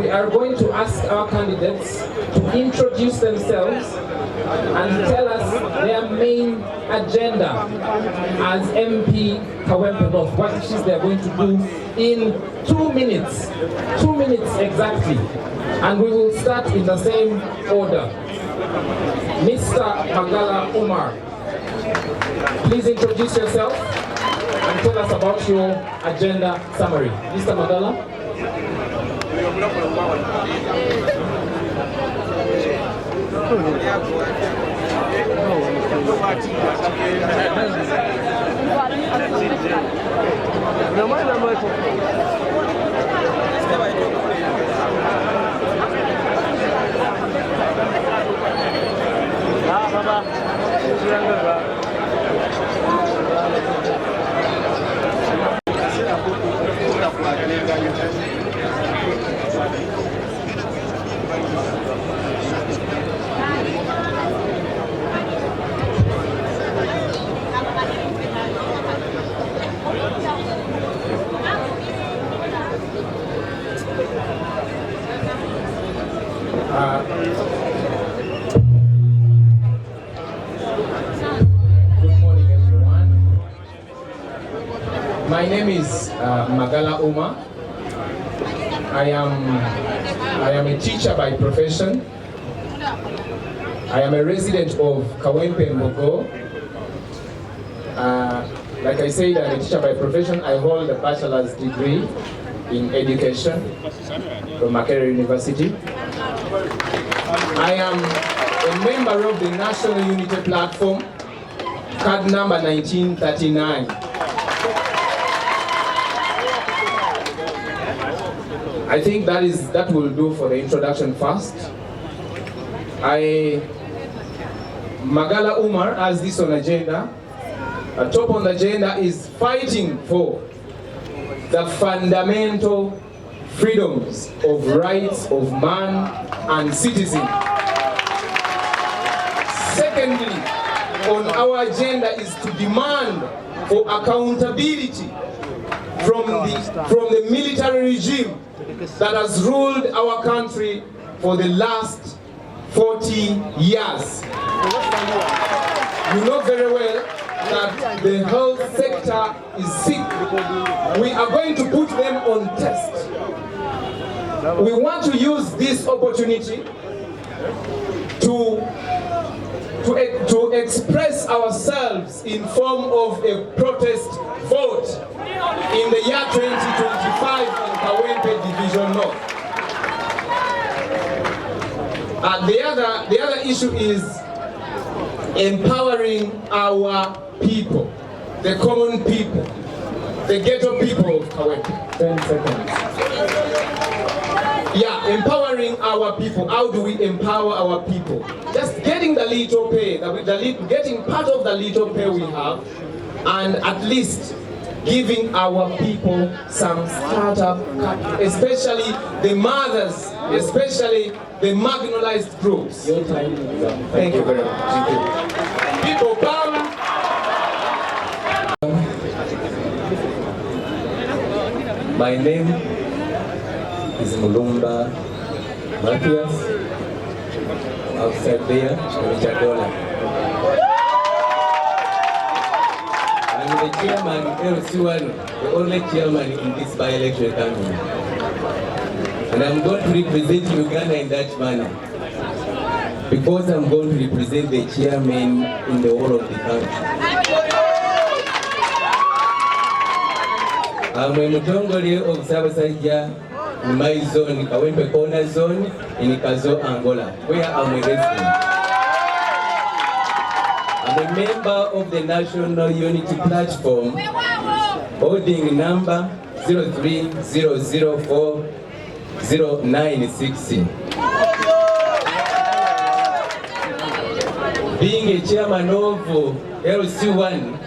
we are going to ask our candidates to introduce themselves and tell us their main agenda as MP Kawempe North, what it is they are going to do in 2 minutes. 2 minutes exactly. And we will start in the same order. Mr. Magala Umar, please introduce yourself and tell us about your agenda summary. Mr. Magala. Good morning, everyone. My name is Magala Umar. I am a teacher by profession. I am a resident of Kawempe Mbogo. Like I said, I'm a teacher by profession. I hold a bachelor's degree in education from Makerere University. I am a member of the National Unity Platform, card number 1939. I think that will do for the introduction first. Magala Umar has this on agenda. Top on the agenda is fighting for the fundamental freedoms of rights of man and citizen. Secondly, on our agenda is to demand for accountability from the military regime that has ruled our country for the last 40 years. You know very well that the health sector is sick. We are going to put them on test. We want to use this opportunity to express ourselves in form of a protest vote in the year 2025 in Kawempe Division North. The other issue is empowering our people, the common people, the ghetto people of Kawempe. 10 seconds. Yeah, empowering our people. How do we empower our people? Just getting the little pay, getting part of the little pay we have, and at least giving our people some startup, especially the mothers, especially the marginalized groups. Your time is up. Thank you very much. Thank you. People power. My name is Mulumba Matthias, outside there, Chadola. I'm the chairman, LC1, the only chairman in this by-election campaign. And I'm going to represent Uganda in that manner, because I'm going to represent the chairman in the whole of the country. I'm a Mutongole of Sabasajja in my zone, Kawempe Corner zone, in Kazo, Angola, where I'm a resident. I'm a member of the National Unity Platform, holding number 030040960. Being a chairman of LC1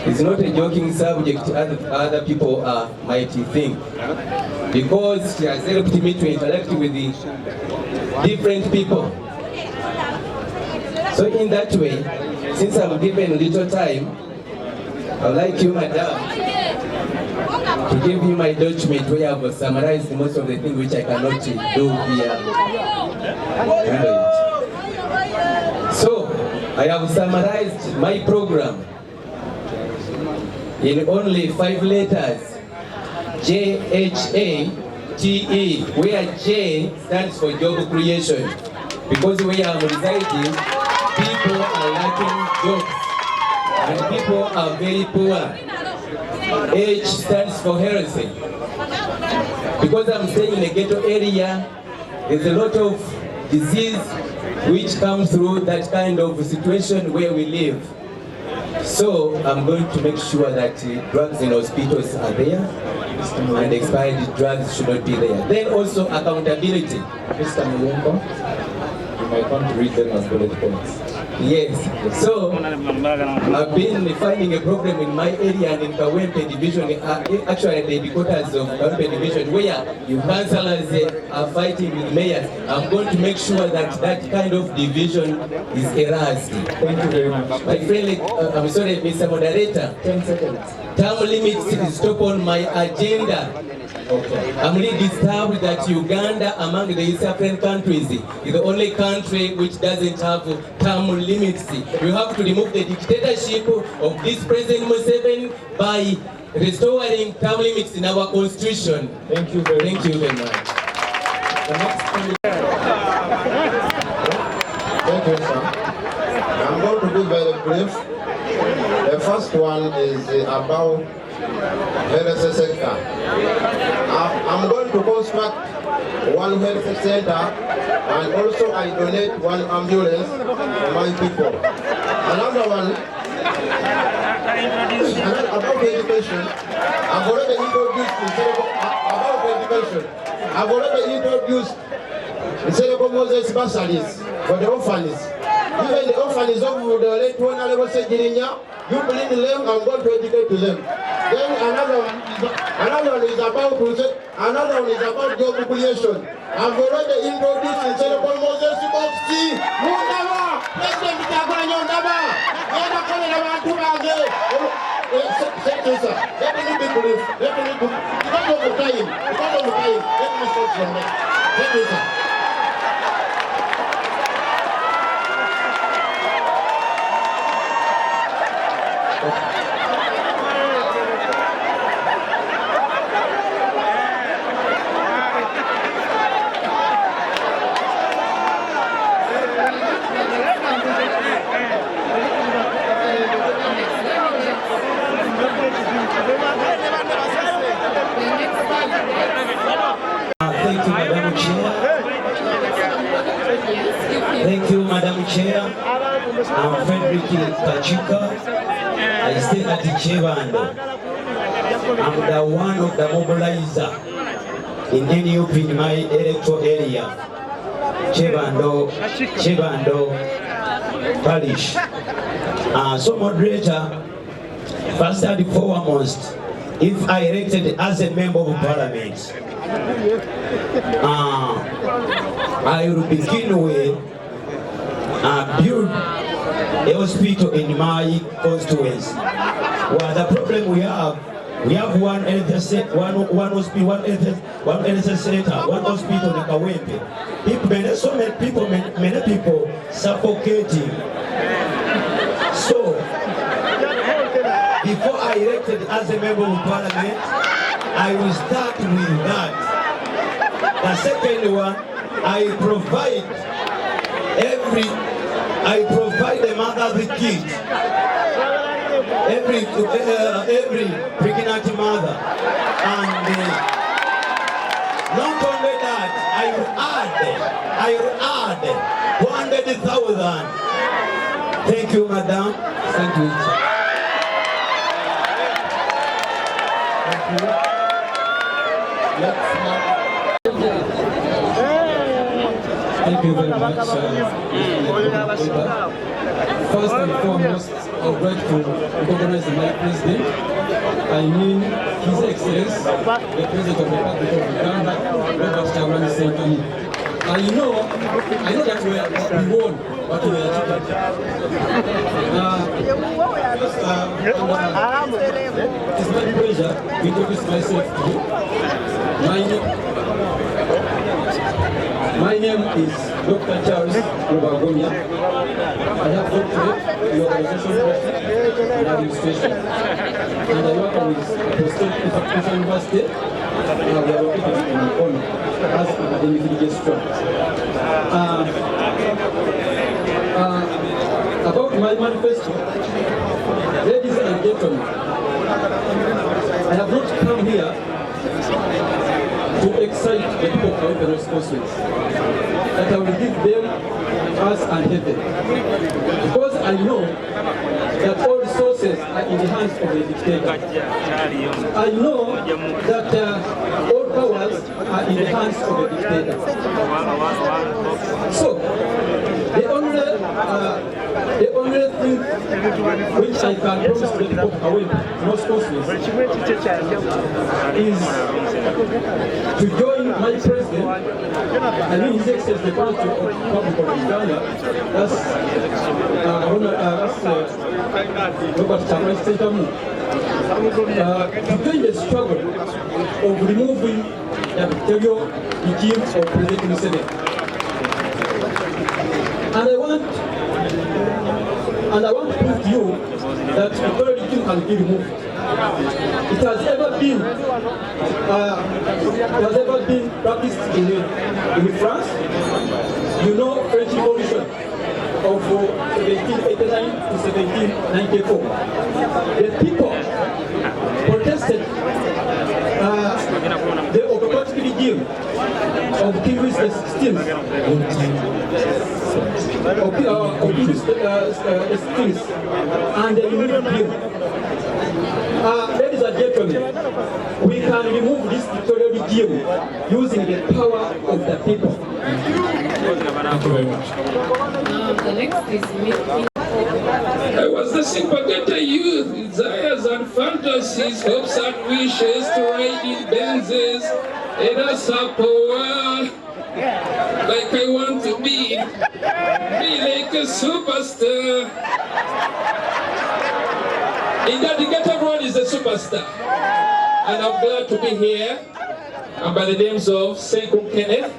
is not a joking subject other people might think, because she has helped me to interact with the different people. So in that way, since I'm given little time, I'd like you, madam, to give you my document where I have summarized most of the things which I cannot do here. So, I have summarized my program in only 5 letters, JHATE, where J stands for job creation. Because where I'm residing, people are lacking jobs and people are very poor. H stands for health. Because I'm staying in a ghetto area, there's a lot of disease which comes through that kind of situation where we live. So I'm going to make sure that drugs in hospitals are there and expired drugs should not be there. Then also accountability. Mr. Mulumba, you might want to read them as bullet points. Yes, so I've been finding a problem in my area and in Kawempe division, actually the headquarters of Kawempe division, where you councillors are fighting with mayors. I'm going to make sure that that kind of division is erased. Thank you very much. My friend, I'm sorry, Mr. Moderator. 10 seconds. Term limits is top on my agenda. Okay. I'm really disturbed that Uganda, among the East African countries, is the only country which doesn't have term limits. We have to remove the dictatorship of this President Museveni by restoring term limits in our constitution. Thank you very much. The next one. Thank you, sir. I'm going to be very brief. The first one is about health sector. I'm going to construct one health center and also I donate one ambulance to my people. Another one about education. I've already introduced about education. I've already introduced the Senegal Moses bursaries for the orphans. Even the orphans of the late one, I was saying, you believe in them, I'm going to educate to them. Then another one is about job creation. I've already introduced in Senegal Moses Boxi, Mundaba, President Taganya Ndaba, Yada Kone Namatubage. Thank you, sir. Let me be brief. Because of the time, let me stop from there. Thank you, sir. Thank you, Madam Chair. I'm Frederick Kachika. I stay at Chebando. I'm the one of the mobilizer in NUP in my electoral area. Chebando Parish. So moderator, first and foremost, if I elected as a member of parliament, I will begin with build a hospital in my constituency. Well, the problem we have one health center, one hospital in Kawempe. Many people suffocating. So, before I elected as a member of parliament, I will start with that. The second one, I provide the mother's kit, every pregnant mother, and not only that, I will add 100,000. Thank you, madam. Thank you. Thank you very much. First and foremost, I'm grateful to recognize my president. I mean, His Excellency, the President of the Republic of Uganda, Robert Kyagulanyi Ssentamu. I know that we won, but we are cheated. It's my pleasure to introduce myself to you. My name is Dr. Charles Rubagonia. I have doctorate in organization and administration. And I work with State University. We are located in Ono as academic registrar. About my manifesto, ladies and gentlemen, I have not come here to excite the people of Kawempe responses, that I will give them earth and heaven. Because I know that all resources are in the hands of the dictator. I know that all powers are in the hands of the dictator. So, the only thing which I can promise to the people of Kawempe, most causeless, is to join my president, I mean His Excellency the President of the Republic of Uganda, that's Robert Chamai Sentamu, to join the struggle of removing the dictatorial regime of President Museveni. And I want to prove to you that the dictatorial regime can be removed. It has ever been practiced in France. You know French Revolution of 1789 to 1794. The people protested the autocratic regime of King Louis XVI. And the removed ladies and gentlemen, we can remove this dictatorial regime using the power of the people. Thank you very much. The next is me. I was the sympathetic youth, desires and fantasies, hopes and wishes to ride in Benzes in a supper world. Like I want to be like a superstar. In that get everyone is a superstar. And I'm glad to be here. I'm by the names of Senko Kenneth,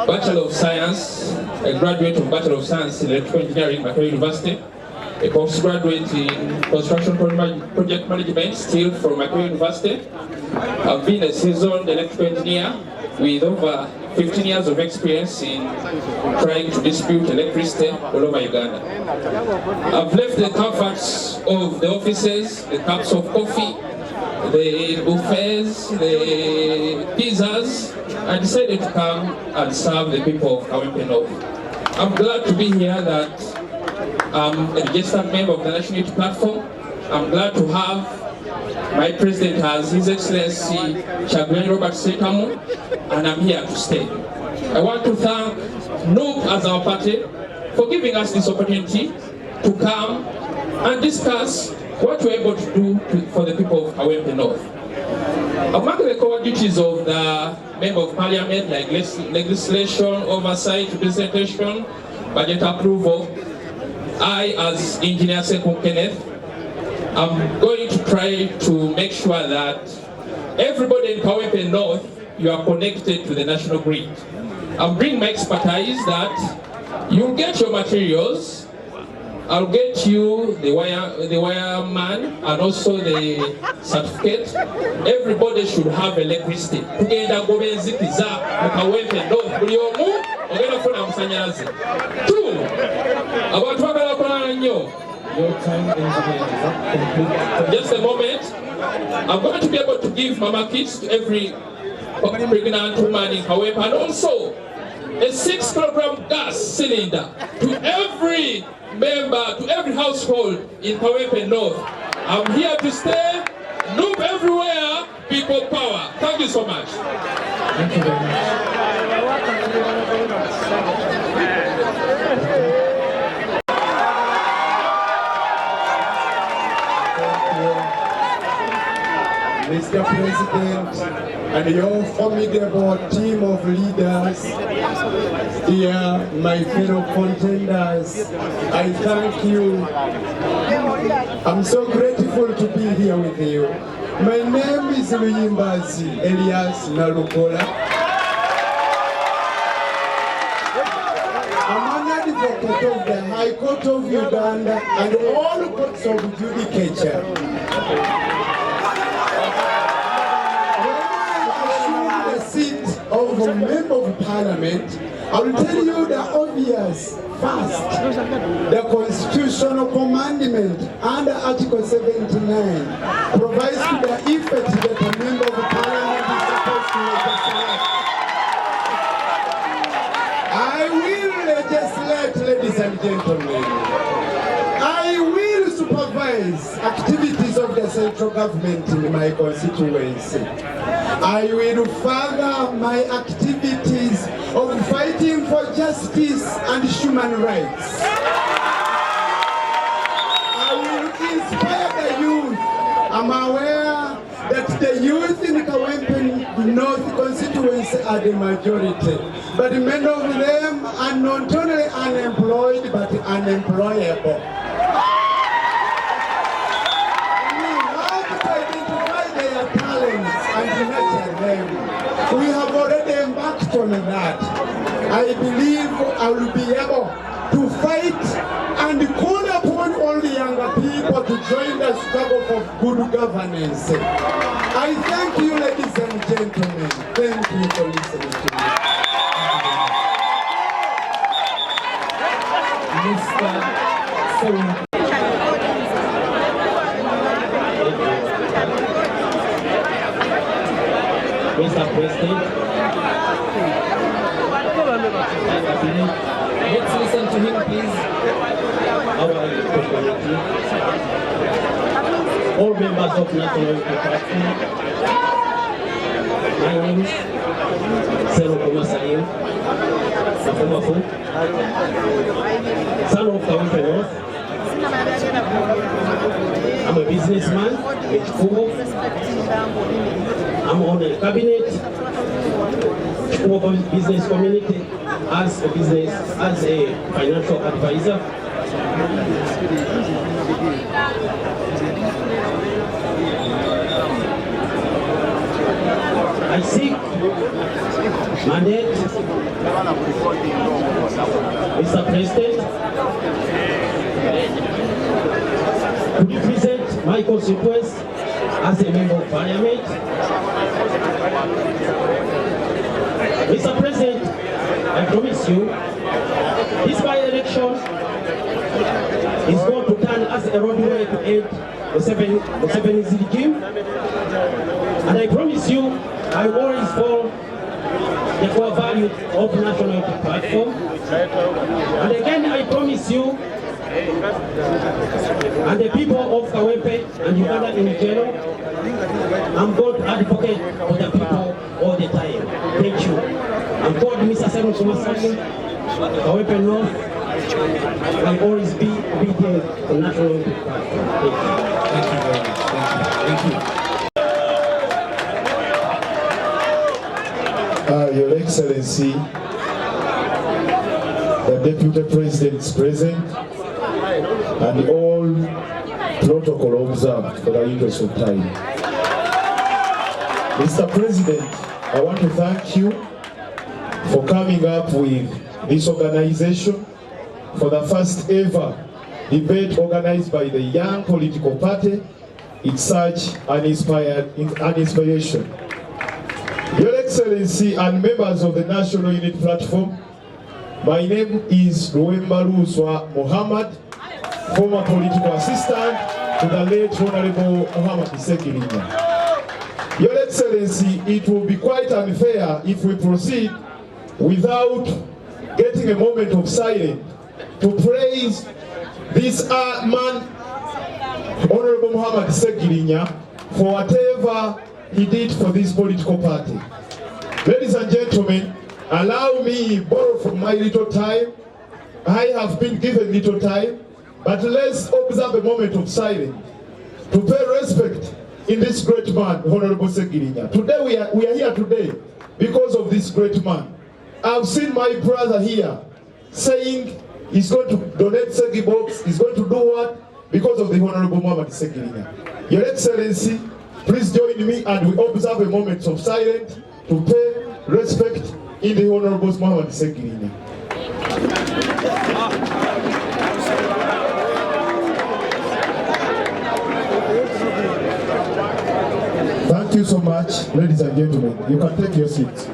Bachelor of Science, a graduate of Bachelor of Science in Electrical Engineering at Macquarie University, a postgraduate in Construction Project Management, still from Macquarie University. I've been a seasoned electrical engineer with over 15 years of experience in trying to distribute electricity all over Uganda. I've left the comforts of the offices, the cups of coffee, the buffets, the pizzas, and decided to come and serve the people of Kawempe North. I'm glad to be here that I'm a registered member of the National Youth Platform. I'm glad to have my president as His Excellency Chagulanyi Robert Sentamu, and I'm here to stay. I want to thank NUP as our party for giving us this opportunity to come and discuss what we're able to do for the people of Kawempe North. Among the core duties of the Member of Parliament, like legislation, oversight, representation, budget approval, I, as Engineer Senko Kenneth, I'm going to try to make sure that everybody in Kawempe North, you are connected to the national grid. I'm bringing my expertise that you get your materials, I'll get you the wire man and also the certificate. Everybody should have electricity. Tugenda gobenzikiza mu Kawempe North buli omu ogenda kufuna amasanyalaze. 2. Abantu bagala kulala nnyo. Your time engineer is up complete. Just a moment. I'm going to be able to give mama kits to every pregnant woman in Kawempe, and also a 6-kilogram gas cylinder to every member, to every household in Kawempe North. I'm here to stay. Look everywhere, people power. Thank you so much. Thank you very much. Mr. President, and your formidable team of leaders here, my fellow contenders, I thank you. I'm so grateful to be here with you. My name is Luyimbazi Elias Nalukola. I'm an advocate of the High Court of Uganda and all courts of judicature. When I assume the seat of a member of parliament, I will tell you the obvious. First, the constitutional commandment under Article 79 provides to the effect that a member of parliament is supposed to legislate. I will legislate, ladies and gentlemen. I will supervise activities of the central government in my constituency. I will further my activities of fighting for justice and human rights. I will inspire the youth. I'm aware that the youth in Kawempe North constituency are the majority, but many of them are not only unemployed but unemployable. We have already embarked on that. I believe I will be able to fight and call upon all the younger people to join the struggle for good governance. I thank you, ladies and gentlemen. Thank you for listening to me. Mr. President, Let's listen to him, please. our community, all members of National Unity Platform, my name is Sero Kumasalim, Nafumafu, son of Kawempe North. I'm a businessman with Kubo. I'm on the cabinet, Kubo business community, as a financial advisor. I seek mandate, Mr. President, to represent my constituents as a member of parliament. Mr. President, I promise you, this by-election is going to turn as a roadway to end the seven regime. And I promise you, I will always follow the core value of National Unity Platform. And again, I promise you, and the people of Kawempe and Uganda in general, I'm going to advocate for the people all the time. Thank you. I'm called Mr. Simon Sumasani, Kawempe North. I'll always be obedient to National Unity Platform. Thank you. Thank you very much. Thank you. Your Excellency, the Deputy President is present, and all protocol observed for the interest of time. Mr. President, I want to thank you for coming up with this organization for the first ever debate organized by the young political party. It's such an inspiration. Your Excellency and members of the National Unity Platform, my name is Ruembaruzwa Muhammad, former political assistant to the late Honorable Muhammad Sekirinya. Your Excellency, it will be quite unfair if we proceed without getting a moment of silence to praise this man, Honorable Muhammad Sekirinya, for whatever he did for this political party. Ladies and gentlemen, allow me borrow from my little time. I have been given little time, but let's observe a moment of silence to pay respect in this great man, Honorable Segirinya. Today we are here today because of this great man. I've seen my brother here saying he's going to donate Segi box, he's going to do what? Because of the Honorable Muhammad Segirinya. Your Excellency, please join me and we observe a moment of silence to pay respect in the Honorable Muhammad Segirinya. Thank you so much, ladies and gentlemen. You can take your seats.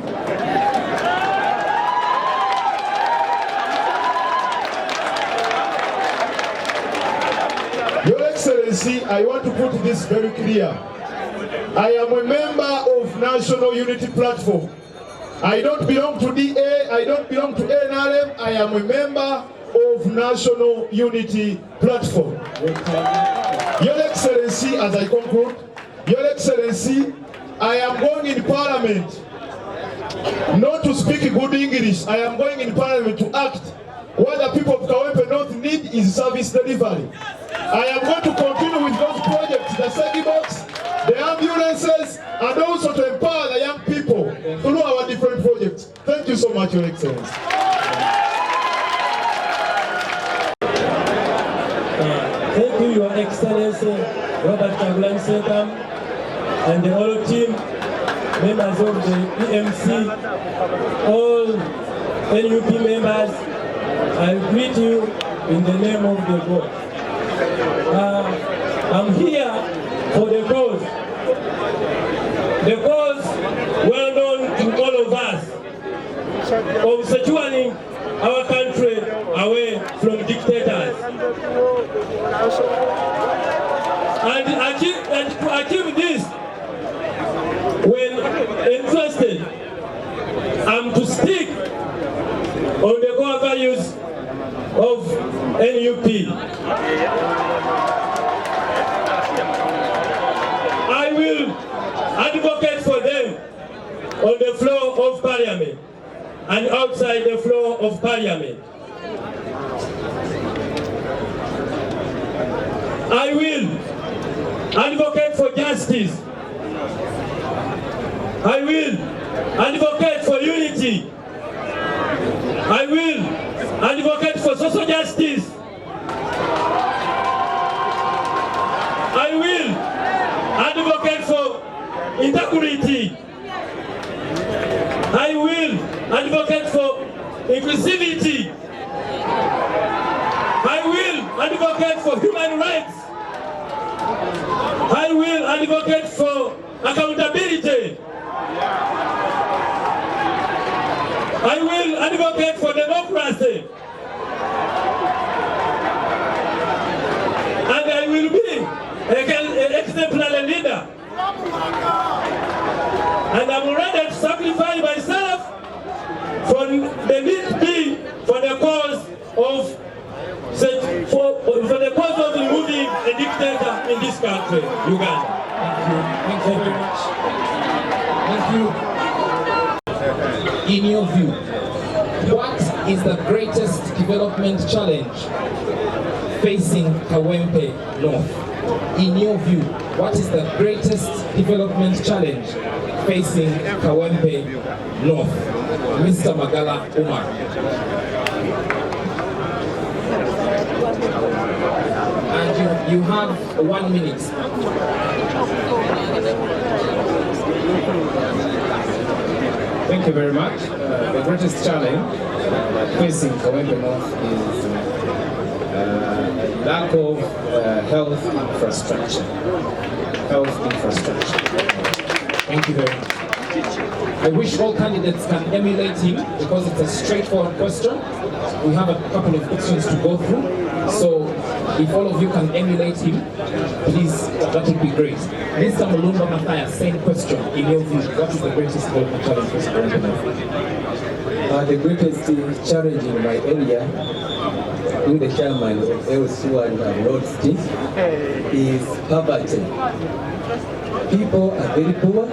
Your Excellency, I want to put this very clear. I am a member of National Unity Platform. I don't belong to DA, I don't belong to NRM, I am a member of National Unity Platform. Your Excellency, as I conclude, Your Excellency, I am going in Parliament not to speak good English. I am going in Parliament to act. What the people of Kawempe North need is service delivery. I am going to continue with those projects, the Segi box, the ambulances, and also to empower the young people through our different projects. Thank you so much, Your Excellency. Thank you, Your Excellency, Robert Chagulanyi Sentamu, and the whole team, members of the EMC, all NUP members. I greet you in the name of the God. I'm here for the cause well known to all of us, of securing our country away from dictators. And to achieve this, when interested, I'm to stick on the core values of NUP. I will advocate for them on the floor of Parliament and outside the floor of Parliament. I will advocate for justice. I will advocate for unity. I will advocate for social justice. I will advocate for integrity. I will advocate for inclusivity. I will advocate for human rights. I will advocate for accountability. I will advocate for democracy. And I will be an exemplary leader. And I'm ready to sacrifice myself for the need be for the cause of removing a dictator in this country, Uganda. Thank you very much. Thank you. In your view, what is the greatest development challenge facing Kawempe North? In your view, what is the greatest development challenge facing Kawempe North? Mr. Magala Umar. And you have 1 minute. Thank you very much. The greatest challenge facing Kawempe North is lack of health infrastructure. Thank you very much. I wish all candidates can emulate him because it's a straightforward question. We have a couple of questions to go through. So if all of you can emulate him, please, that would be great. Mr. Mulumba Matthias, same question. In your view, what is the greatest development challenge for Kawempe North? The greatest challenge in my area, with the chairman of L1 Roads team, is poverty. People are very poor.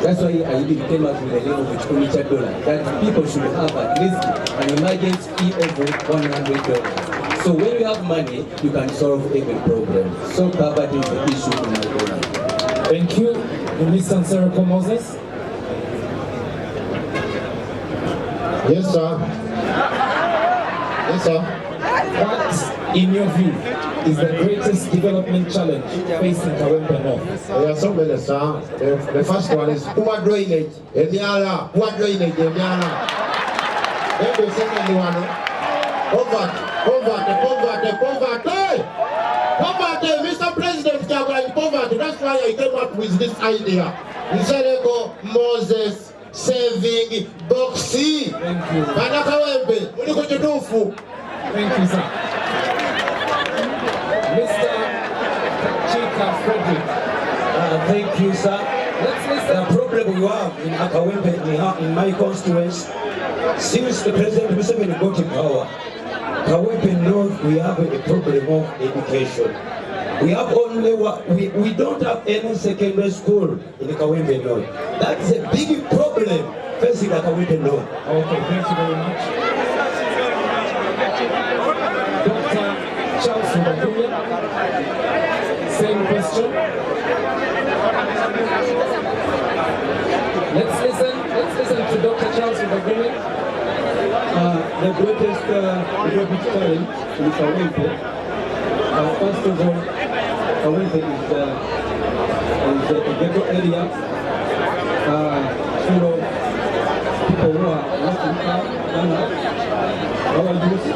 That's why I even came up with the name of $100, that people should have at least an emergency fee of $100. So when you have money, you can solve every problem. So poverty is the issue in my area. Thank you. Mr. Seriko Moses. Yes, sir. Yes, sir. What, in your view, is the greatest development challenge facing Kawempe North? There are so many, sir. The first one is poor drainage. Poor drainage. Then the second one, poverty. Mr. President, poverty. That's why I came up with this idea. Seriko Moses saving boxy. Thank you. Bana Kawempe, ulikujudufu. Thank you, sir. Mr. Chika Frederick. Thank you, sir. Let's listen. The problem we have in Kawempe, in my constituency, since the President Museveni got in power, Kawempe North, we have a problem of education. We have only we don't have any secondary school in Kawempe North. That is a big problem facing the Kawempe North. Okay, thank you very much. Dr. Charles Rubagunya, same question. Let's listen to Dr. Charles Rubagunya. The greatest economic challenge in Kawempe, first of all, Kawempe is a ghetto area full of people who are working hard. Our youth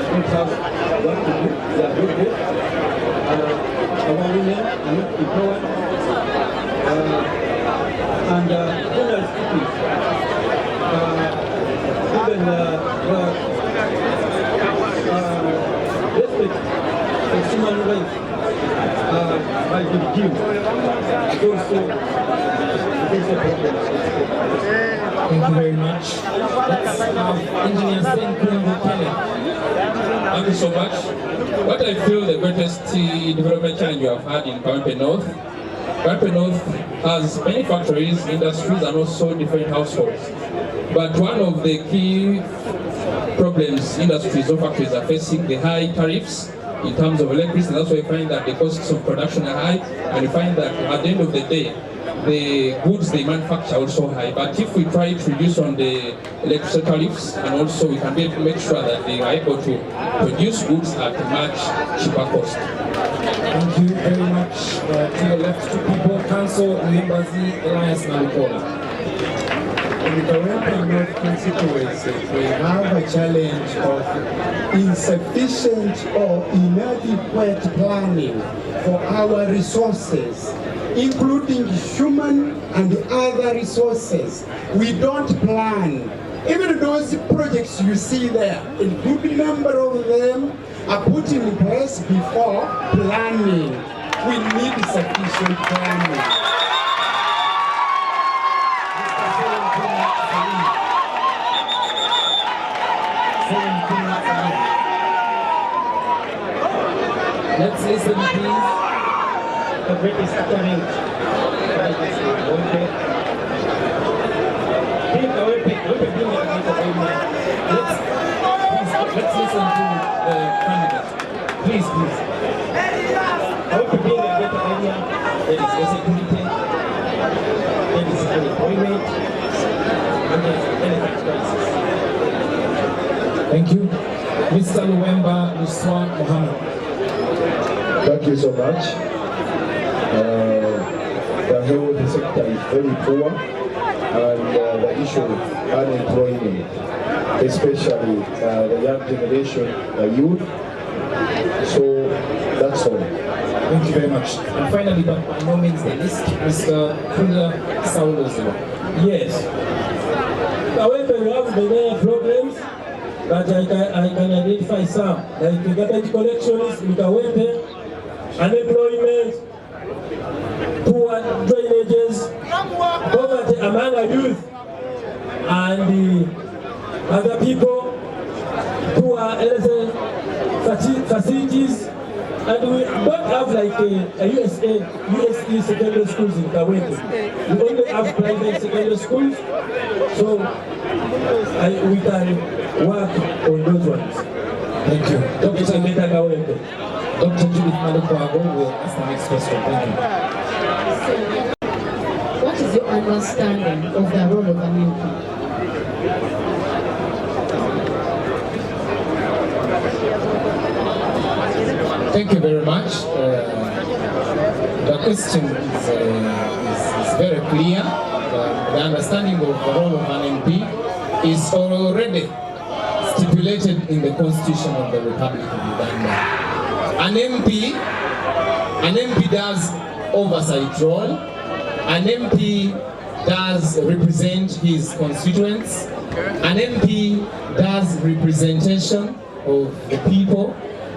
don't have what to do. They are very good. Our women are not employed. And generally speaking, even respect of human rights by the regime is also Thank you very much. Let's have Engineer Senkungu Kenneth. Thank you so much. What I feel the greatest development challenge you have had in Kawempe North. Kawempe North has many factories, industries, and also different households. But one of the key problems industries or factories are facing, the high tariffs in terms of electricity. That's why you find that the costs of production are high, and you find that at the end of the day, the goods they manufacture are also high. But if we try to reduce on the electricity tariffs, and also we can be able to make sure that they are able to produce goods at a much cheaper cost. Thank you very much. To the left, two people, Council Uimbazi Elias Nalukola. In the Kawempe North constituency, we have a challenge of insufficient or inadequate planning for our resources, including human and other resources. We don't plan. Even those projects you see there, a good number of them are put in place before planning. We need sufficient planning. Let's listen, please. the greatest challenge. Let's listen to the candidate. Please. I want to be in a better area. There is insecurity, there is unemployment, and there is energy crisis. Thank you. Mr. Luwemba Luswa Mohammed. Thank you so much. The health sector is very poor, and the issue of unemployment, especially the young generation, the youth. So that's all. Thank you very much. And finally, but by no means the least, Mr. Kulia Saulozo. Yes. However, we have many problems, but I can identify some, like the garbage collections in Kawempe, unemployment, poor drainages, poverty among our youth, and other people, poor facilities, and we don't have like a USE secondary schools in Kawempe. We only have private secondary schools, so we can work on those ones. Thank you. It's a better Kawempe. Dr. Judith Malukwago will ask the next question. Thank you. What is your understanding of the role of an MP? Thank you very much. The question is very clear. The understanding of the role of an MP is already stipulated in the Constitution of the Republic of Uganda. An MP does oversight role. An MP does represent his constituents. An MP does representation of the people.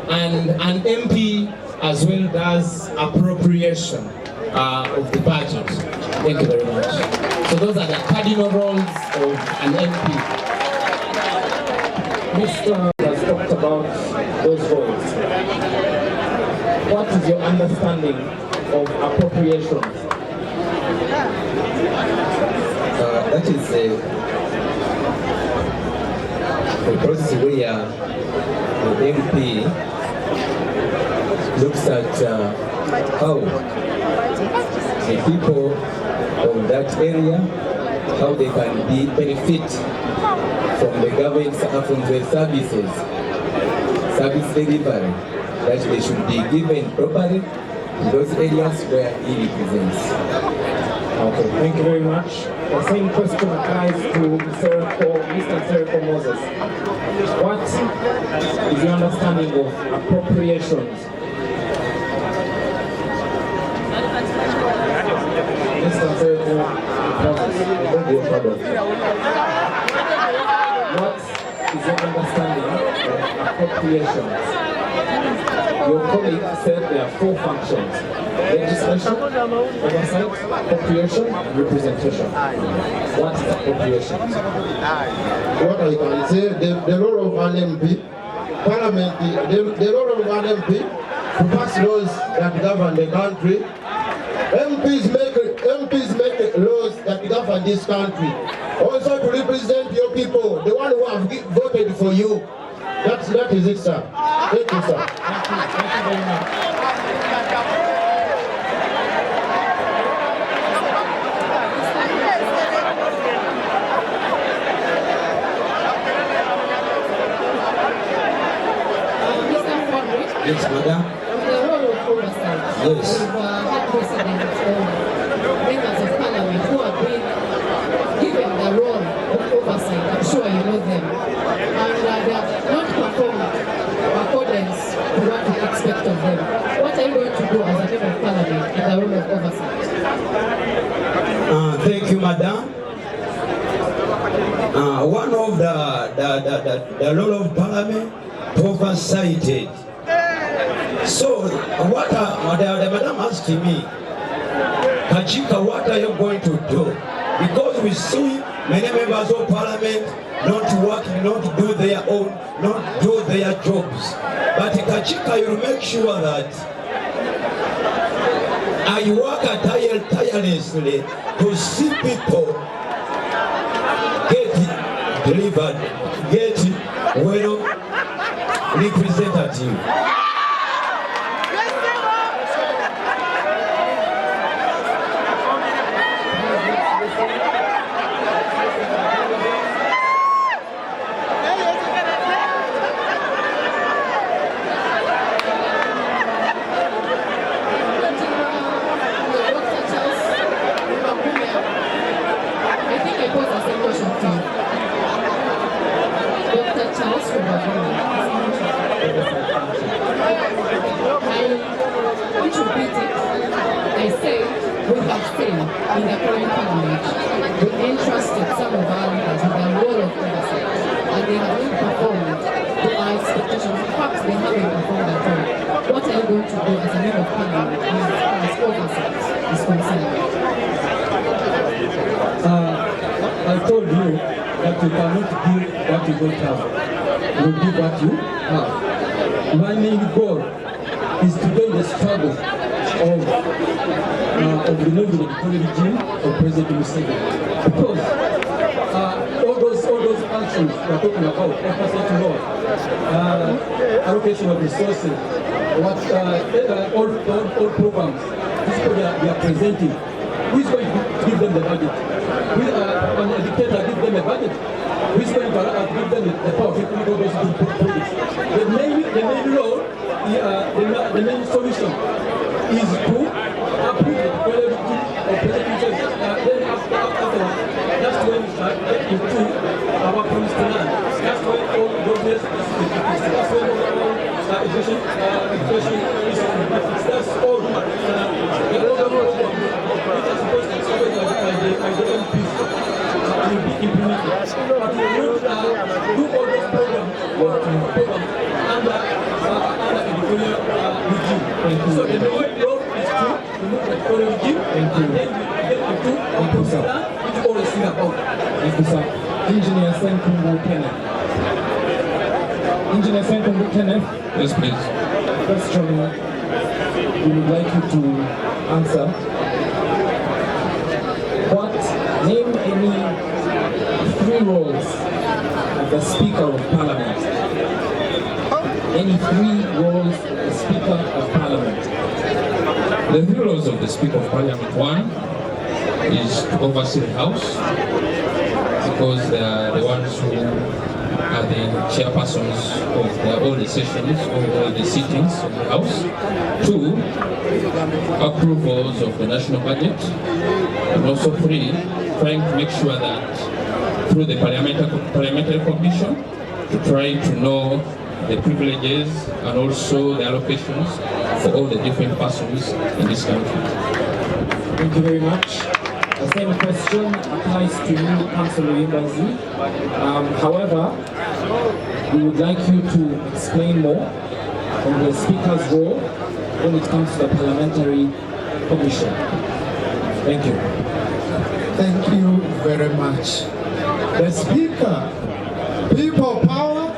And an MP as well does appropriation of the budget. Thank you very much. So those are the cardinal roles of an MP. Mr. has talked about those roles. What is your understanding of appropriations? That is a process where the MP looks at how the people of that area, how they can benefit from the government, from the service delivery, that they should be given properly in those areas where he represents. Okay, thank you very much. The same question applies to Mr. Seriko Moses. What is your understanding of appropriations? Mr. Seriko Moses, I beg your pardon. What is your understanding of appropriations? Your colleague said there are 4 functions: legislation, oversight, appropriation, and representation. What is appropriation? What I can say, the role of an MP, Parliament, the role of an MP to pass laws that govern the country. MPs make laws that govern this country. Also to represent your people, the one who have voted for you. That is it, sir. Thank you, sir. Thank you very much. Yes, madam. The role of oversight. Yes. We've had precedents of members of parliament who have been given the role of oversight. I'm sure you know them. And they have not performed accordance to what we expect of them. What are you going to do as a member of parliament in the role of oversight? Thank you, madam. One of the role of parliament oversighted. So, what the madam asking me, Kachika, what are you going to do? Because we see many members of parliament not working, not do their own, not do their jobs. But Kachika, you make sure that I work tirelessly to see people get delivered, get well representative. In the current parliament, we entrusted some of our leaders with the role of oversight, and they have not performed to our expectations. In fact, they haven't performed at all. What are you going to do as a member of parliament as oversight is concerned? I told you that you cannot give what you don't have. You give what you have. My main goal is to end the struggle of the new regime of President Museveni. Because all those functions we are talking about, oversight law, allocation of resources, all programs, these people are they are presenting. Who is going to give them the budget? When a dictator gives them a budget, who is going to give them the power to implement all those projects? The main role, the main solution is to approve the quality of presenting. Then afterwards, that's when we start getting to our promised land. That's when all governments, that's when all education is, that's all the program which are supposed to be covered by the MPs will be implemented. But we will do all those programs under editorial regime. So the main role is to remove the editorial regime and then we get into a program which all is about. Thank you, sir. Engineer Senkungu Kenneth. Engineer Senkungu Kenneth. Yes, please. Question we would like you to answer. Name any 3 roles of the Speaker of Parliament. Any 3 roles of the Speaker of Parliament. The 3 roles of the Speaker of Parliament: 1 is to oversee the House, because they are the ones who are the chairpersons of all the sessions, of all the sittings of the House. 2, approvals of the national budget. And also 3, trying to make sure that through the parliamentary commission, to try to know the privileges and also the allocations for all the different persons in this country. Thank you very much. The same question applies to you, Councillor Imbazi. However, we would like you to explain more on the Speaker's role when it comes to the parliamentary commission. Thank you. Thank you very much. The Speaker, people power,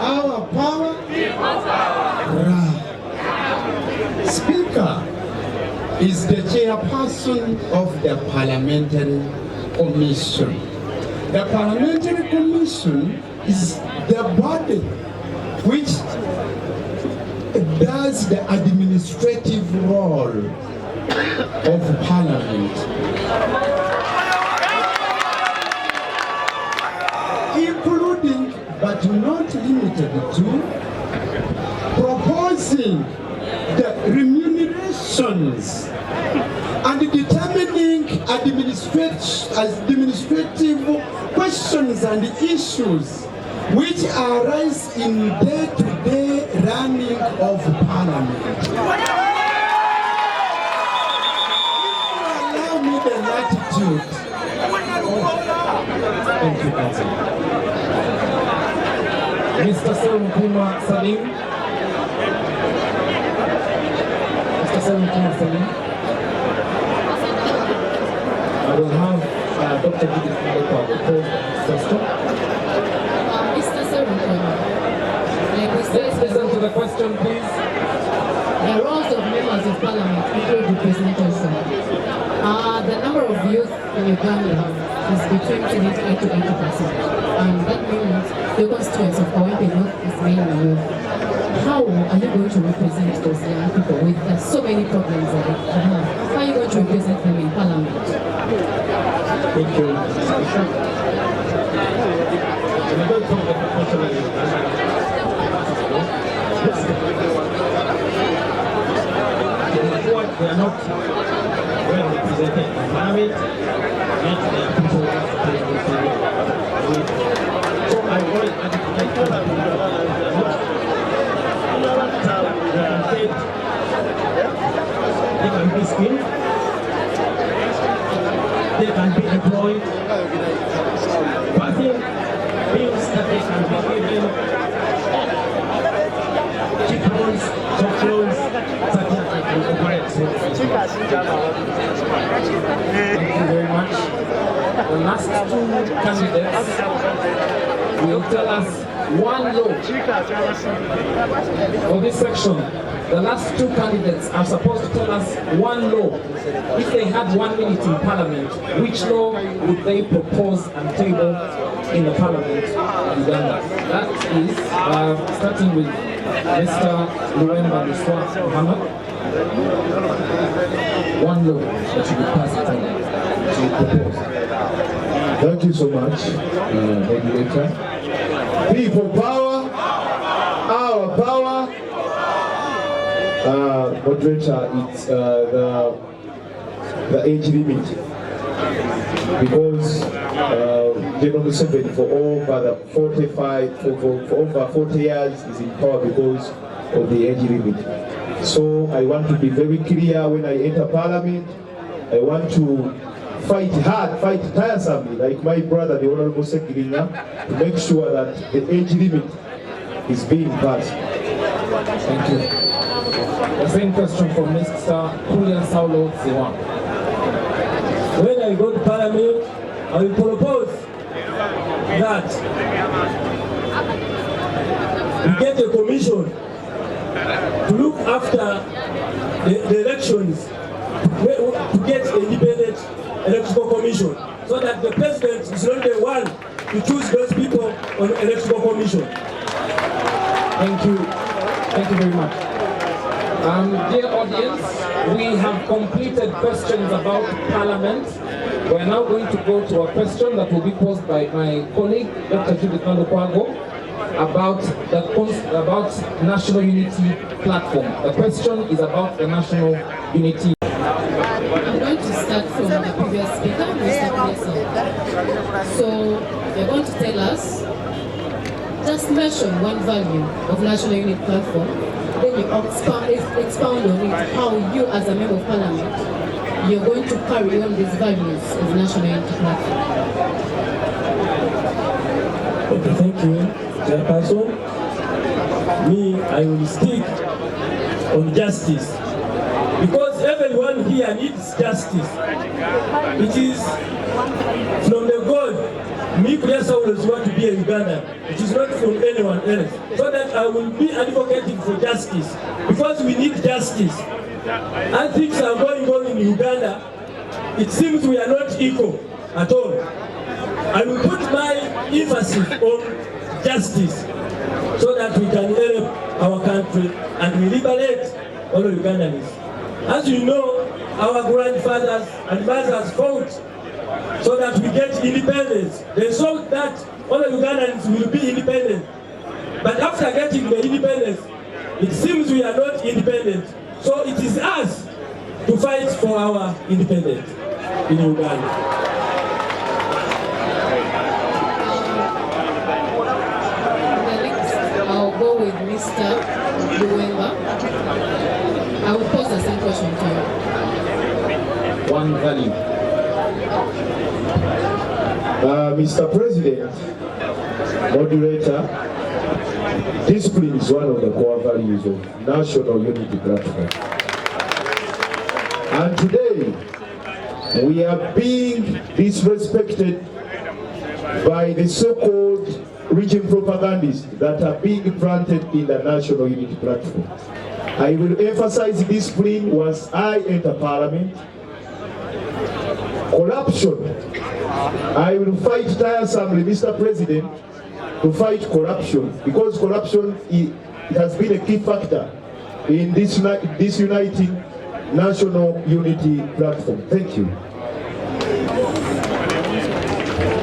our power, Speaker is the chairperson of the Parliamentary Commission. The Parliamentary Commission is the body which does the administrative role of Parliament, including but not limited to proposing the remunerations and determining administrative questions and issues which arise in day-to-day running of Parliament. Allow me the latitude. Thank you, Councillor. Mr. Salim Salim. Mr. Salim. I will have Dr. Judith Malepa pose the question. Mr. Salim, let's listen to the question, please. The roles of members of parliament include representation. The number of youth in Uganda is between 75 to 80%. And that means the constituency of Kawempe North is mainly youth. How are you going to represent those young people with so many problems that they have? How are you going to represent them in parliament? Thank you. I'm going to talk about the question. They are not well represented in parliament, yet they are people who are supposed to be. So I want to advocate for that. They can be skilled, they can be employed, passing bills that they can be given, cheap loans, soft loans, such that they can operate. Thank you very much. The last 2 candidates will tell us one law for this section. The last 2 candidates are supposed to tell us one law. If they had 1 minute in parliament, which law would they propose and table in the parliament of Uganda? That is starting with Mr. Luemba Luswa Muhammad. one law that should be passed on to propose. Thank you so much, regulator. People power, our power. Moderator, it's the age limit. Because General Museveni for over 40 years is in power because of the age limit. So I want to be very clear when I enter parliament. I want to fight hard, fight tiresomely, like my brother, the Honorable Sekirinya, to make sure that the age limit is being passed. Thank you. The same question from Mr. Julian Saulo Ziwan. When I go to Parliament, I will propose that we get a commission to look after the elections, to get an independent electoral commission, so that the president is not the one to choose those people on the electoral commission. Thank you. Thank you very much. Dear audience, we have completed questions about Parliament. We are now going to go to a question that will be posed by my colleague, Dr. Judith Nandokwago, about National Unity Platform. The question is about the National Unity. I'm going to start from the previous speaker, Mr. Kuleso. So you're going to tell us, just mention one value of National Unity Platform, then you expound on it, how you as a member of Parliament, you're going to carry on these values of National Unity Platform. Okay, thank you, Chairperson. Me, I will stick on justice. Because everyone here needs justice. It is from the God. Me, Kulyasa, always want to be a Ugandan. It is not from anyone else. So that I will be advocating for justice. Because we need justice. And things are going on in Uganda. It seems we are not equal at all. I will put my emphasis on justice so that we can help our country and we liberate all Ugandans. As you know, our grandfathers and mothers fought so that we get independence. They saw that all Ugandans will be independent. But after getting the independence, it seems we are not independent. So it is us to fight for our independence in Uganda. I'll go with Mr. Kawempe. I will pose the same question to you. One value. Mr. President, moderator, discipline is one of the core values of National Unity Platform. And today, we are being disrespected by the so-called region propagandists that are being planted in the National Unity Platform. I will emphasize discipline once I enter Parliament. Corruption. I will fight tiresomely, Mr. President, to fight corruption, because corruption it has been a key factor in this uniting National Unity Platform. Thank you.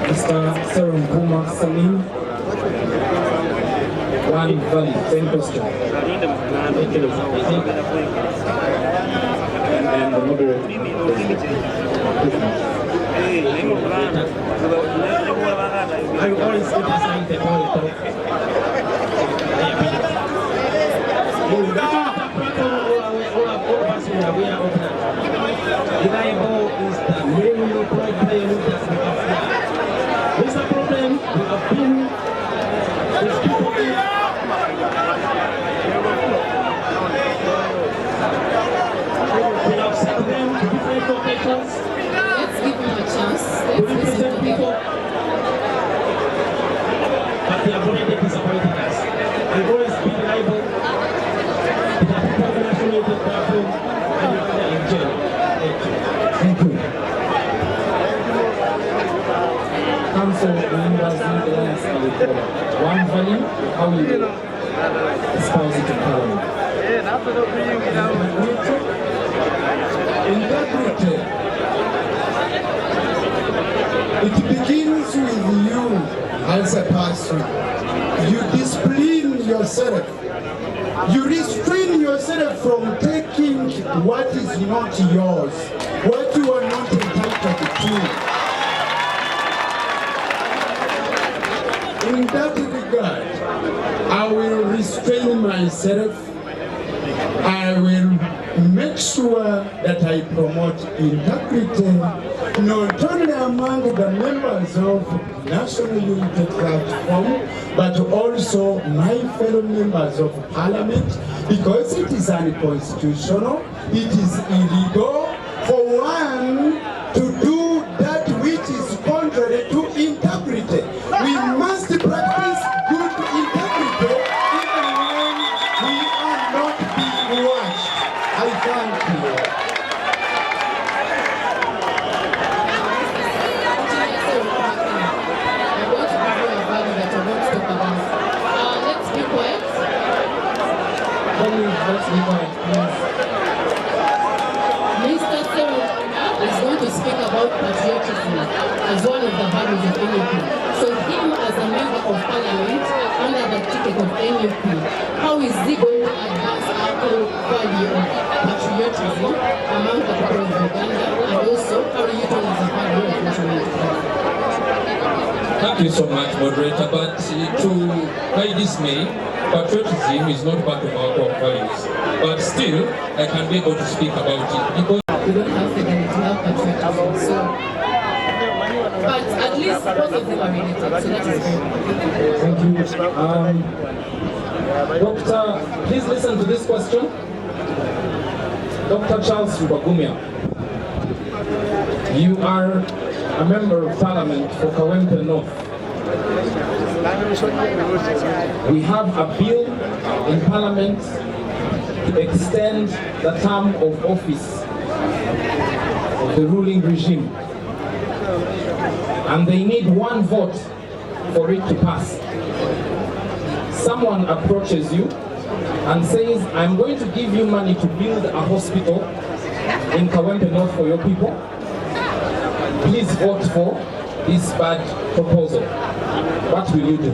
Mr. Serum Puma Salim. One value, same question. And the moderator. I always emphasize the point of reliable is the main problem. It's a problem we have been with people we have sent them to different locations. Let's give them a chance. Let's listen to people. But they have already disappointed us. We've always been reliable. The people of the National Unity Platform and Uganda in jail. Thank you. Council members, leaders, one value, how you espouse it in Parliament. Integrity. It begins with you as a person. You discipline yourself. You restrain yourself from taking what is not yours, what you are not entitled to. In that regard, I will restrain myself. I will make sure that I promote integrity, not only among the members of National Unity Platform, but also my fellow members of Parliament, because it is unconstitutional, it is illegal for one to do that which is contrary to integrity. We must practice good integrity even when we are not being watched. I thank you. Let's be quiet, please. Mr. Cyril is going to speak about patriotism as one of the values of NUP. So him as a member of parliament under the ticket of NUP, how is he going to advance our core value of patriotism among the people of Uganda, and also how do you turn as a value of national unity? Thank you so much, moderator. But to my dismay, patriotism is not part of our core values. But still, I can be able to speak about it because we don't have fidelity, we have patriotism. So, but at least both of them are related, so that is very important. Thank you. Doctor, please listen to this question. Dr. Charles Rubagumya, you are a member of parliament for Kawempe North. We have a bill in parliament to extend the term of office of the ruling regime, and they need one vote for it to pass. Someone approaches you and says, I'm going to give you money to build a hospital in Kawempe North for your people. Please vote for this bad proposal. What will you do?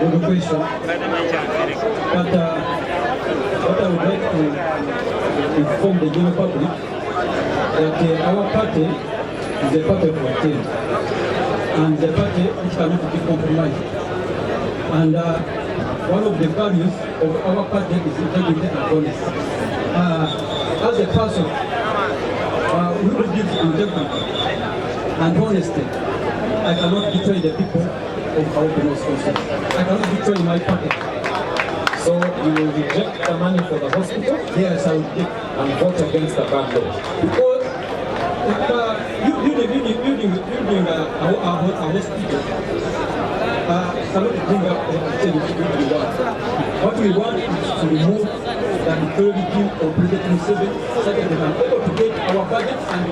Good question. But what I would like to inform the general public that our party is a party of change, and the party which cannot be compromised. And one of the values of our party is integrity and honesty. As a person, we will give integrity and honesty. I cannot betray the people of our Benos Council. I cannot betray my party. So you will reject the money for the hospital? Yes, I will reject and vote against the bad law. Because building our hospital cannot bring up the change we want. What we want is to remove the authority of President Museveni so that we can able to get our budget and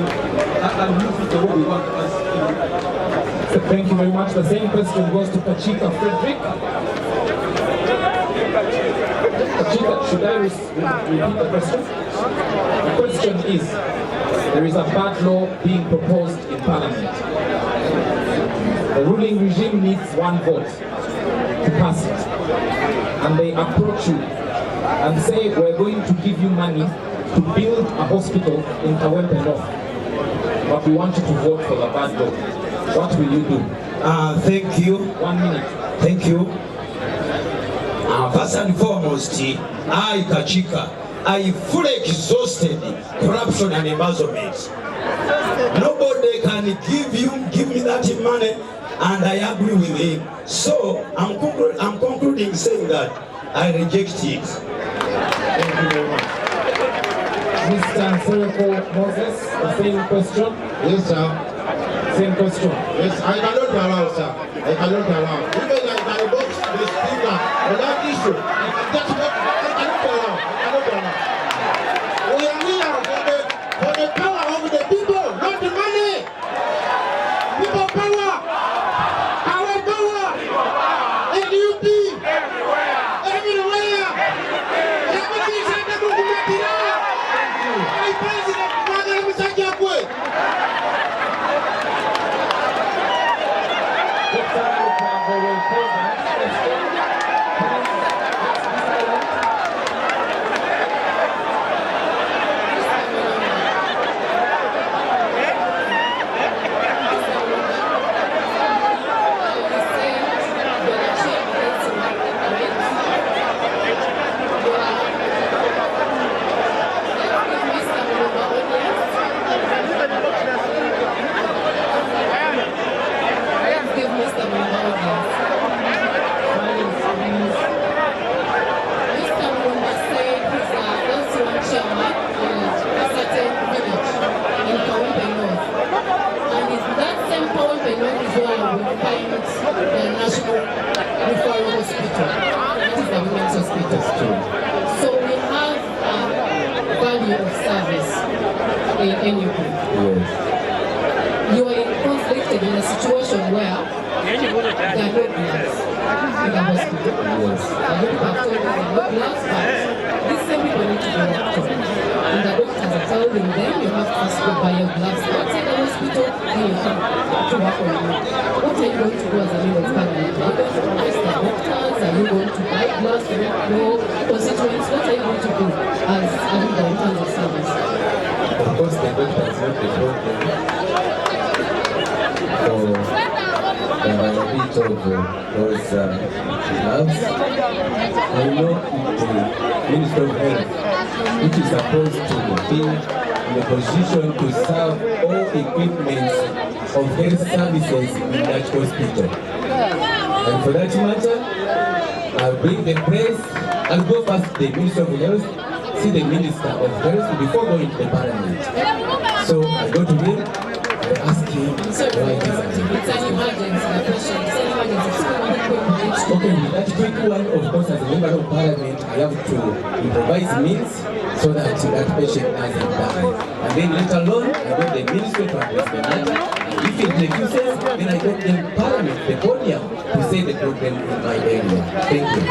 use it the way we want us. Thank you very much. The same question goes to Pachika Frederick. Pachika, should I repeat the question? The question is, there is a bad law being proposed in Parliament. The ruling regime needs one vote to pass it. And they approach you and say, we're going to give you money to build a hospital in Kawempe North. But we want you to vote for the bad law. What will you do? Thank you. 1 minute. Thank you. First and foremost, I, Kachika, I fully exhausted corruption and embezzlement. Nobody can give me that money, and I agree with him. So I'm concluding saying that I reject it. Thank you very much. Mr. Sereko Moses, the same question. Yes, sir. Same question. Yes, I cannot allow, sir. I cannot allow. Even I can box the speaker on that issue. That's what I cannot allow. I cannot allow. We are here for the power of the people, not the money. People power. Our power. NUP. Everywhere. Everything. situation where there are no gloves in the hospital. Yes. The doctor have told them there are no gloves, but these same people need to be worked on. And the doctors are telling them you have to first go buy your gloves outside the hospital, then you come to work on you. What are you going to do as a member of parliament? Are you going to arrest the doctors? Are you going to buy gloves for your constituents? What are you going to do as a member in terms of service? Of course, the doctor is not the problem for the availability of those gloves. I know the Minister of Health, which is supposed to be in the position to serve all equipment of health services in that hospital. And for that matter, I'll bring the press, I'll go first to the Minister of Health, see the Minister of Health before going to the Parliament. So I go to him, I ask him why it is. It's an emergency, the question. It's an emergency. Okay, with that quick one, of course, as a member of Parliament, I have to improvise means so that that patient doesn't die. And then later on, I go to the ministry to address the matter. If it refuses, then I go to the Parliament, the podium, to say the problem in my area. Thank you.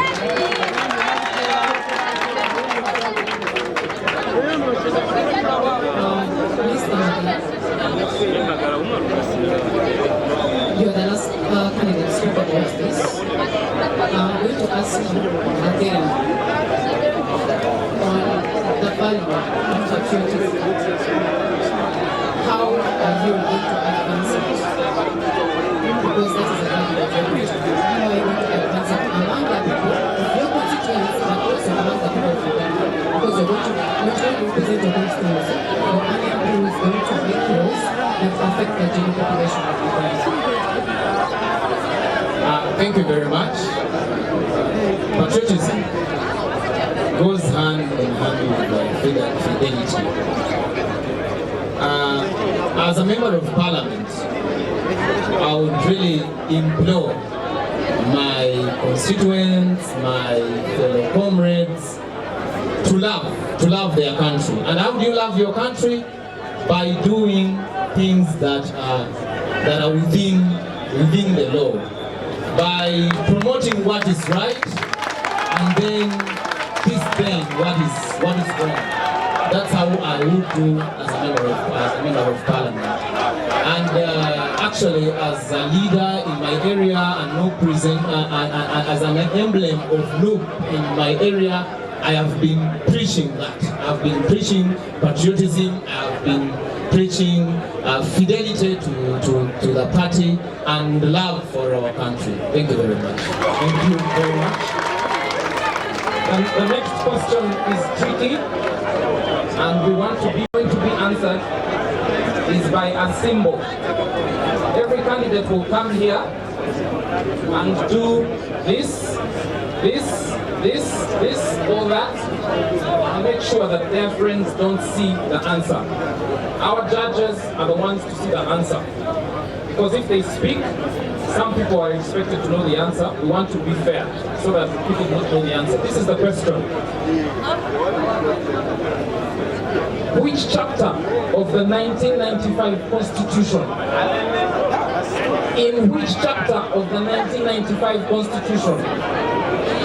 You're the last candidate to propose this. I'm going to ask you again on the value of patriotism. How are you going to advance it? Because that is a value of everything. How are you going to advance it among the people, your constituents, but also among the people of Uganda? Because you're going to represent your constituency. Your area is going to make laws that affect the general population of Uganda. Thank you very much. Patriotism goes hand in hand with fidelity. As a member of Parliament, I would really implore my constituents, my fellow comrades, to love their country. And how do you love your country? By doing things that are within the law. By promoting what is right and then disdain what is wrong. That's how I would do as a member of Parliament. And actually, as a leader in my area and as an emblem of Loop in my area, I have been preaching that. I've been preaching patriotism. I've been preaching fidelity to the party and love for our country. Thank you very much. Thank you very much. And the next question is tricky, and going to be answered is by a symbol. Every candidate will come here and do this, or that, and make sure that their friends don't see the answer. Our judges are the ones to see the answer. Because if they speak, some people are expected to know the answer. We want to be fair so that people don't know the answer. This is the question. Which chapter of the 1995 Constitution, in which chapter of the 1995 Constitution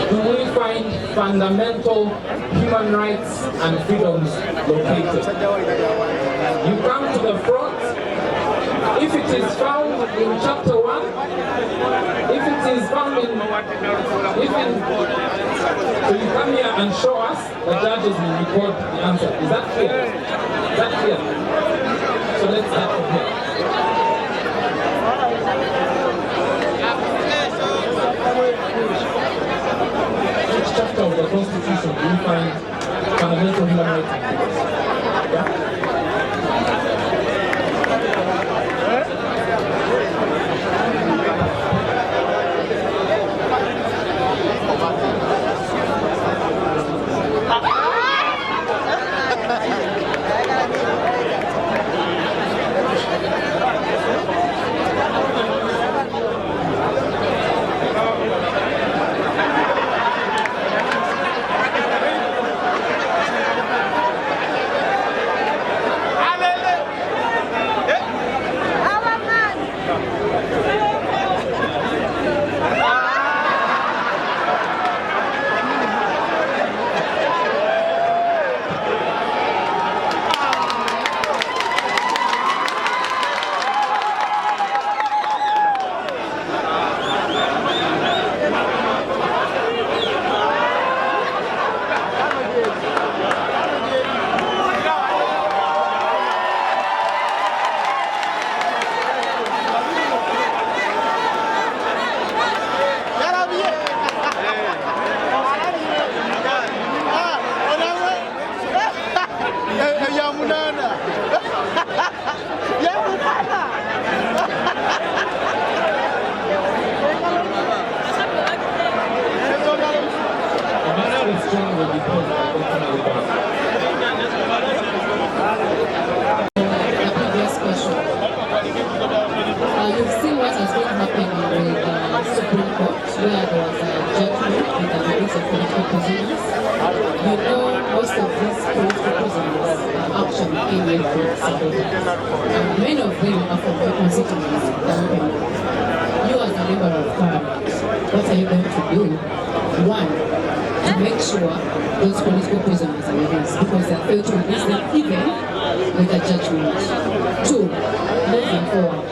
do we find fundamental human rights and freedoms located? You come to the front. If it is found in chapter 1, if it is found so you come here and show us, the judges will record the answer. Is that clear? Is that clear? So let's start from here. Which chapter of the Constitution do you find fundamental human rights and freedoms? Yeah? previous question. You've seen what has been happening with the Supreme Court, where there was a judgment with the release of political prisoners. You know, most of these political prisoners are actually in for supporters. And many of them are from your constituency. You as a member of parliament, what are you going to do? One, to make sure those political prisoners are released because they failed to release them even with a judgment. Two, moving forward,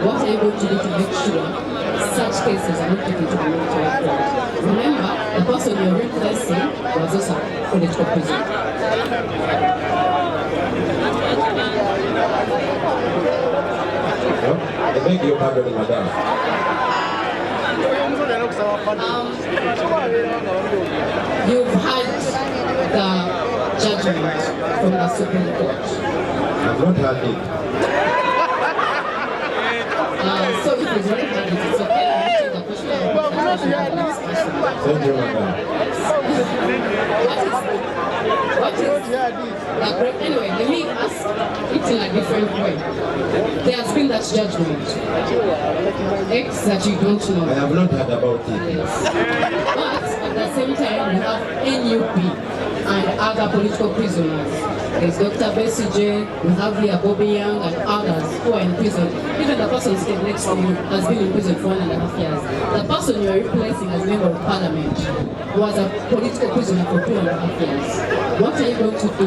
what are you going to do to make sure such cases are not taken to the military court? Remember, the person you're replacing was also a political prisoner. I beg your pardon, madam. You've had the judgment from the Supreme Court. I've not had it. So if it's already had it, it's okay. I'm the question. Thank you, madam. What is that great? Anyway, let me ask it in a different way. There has been that judgment. X that you don't know. I have not heard about it. Yes. But at the same time, we have NUP and other political prisoners. There's Dr. Bessie, we have Leah Bobby Young and others who are in prison. Even the person sitting next to you has been in prison for 1.5 years. The person you are replacing as member of parliament was a political prisoner for 2.5 years. What are you going to do?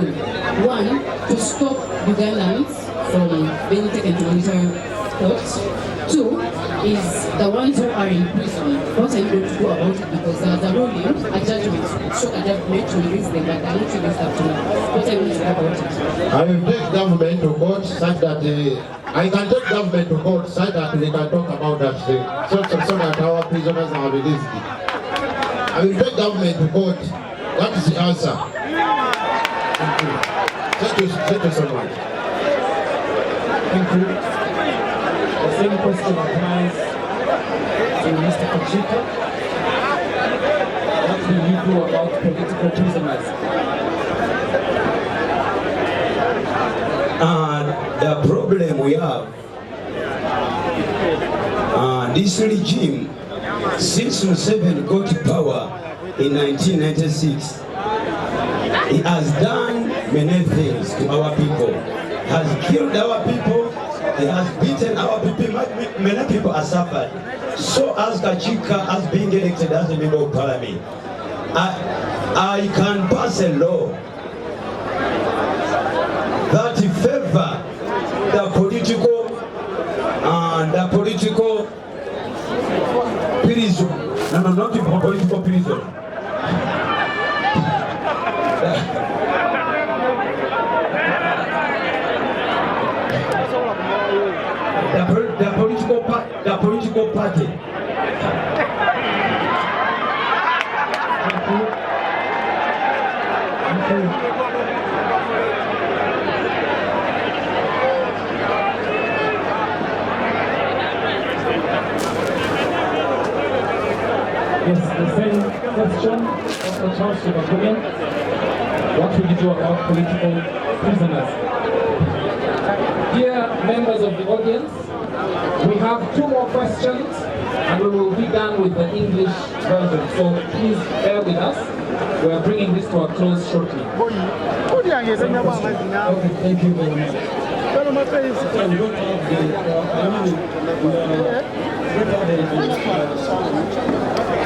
One, to stop Ugandans from being taken to military courts. Two, is the ones who are in prison. What are you going to do about it? Because there's a ruling, a judgment, so a judgment to release them, but they're not released up to now. What are you going to do about it? I will take government to court such that I can take government to court such that we can talk about that so that our prisoners are released. I will take government to court. That is the answer. Thank you. Thank you so much. Thank you. The same question applies to Mr. Kachika. What will you do about political prisoners? The problem we have, this regime, since Museveni got power in 1996, he has done many things to our people. Has killed our people, he has beaten our people, many people have suffered. So as Kachika has been elected as a member of parliament, I can pass a law that favor the political prison. No, not the political prison. The political party. Yes, the same question, Dr. Charles Subakulian. What will you do about political prisoners? Dear members of the audience, we have 2 more questions and we will be done with the English version. So please bear with us. We are bringing this to a close shortly. Okay, thank you very much. So we don't have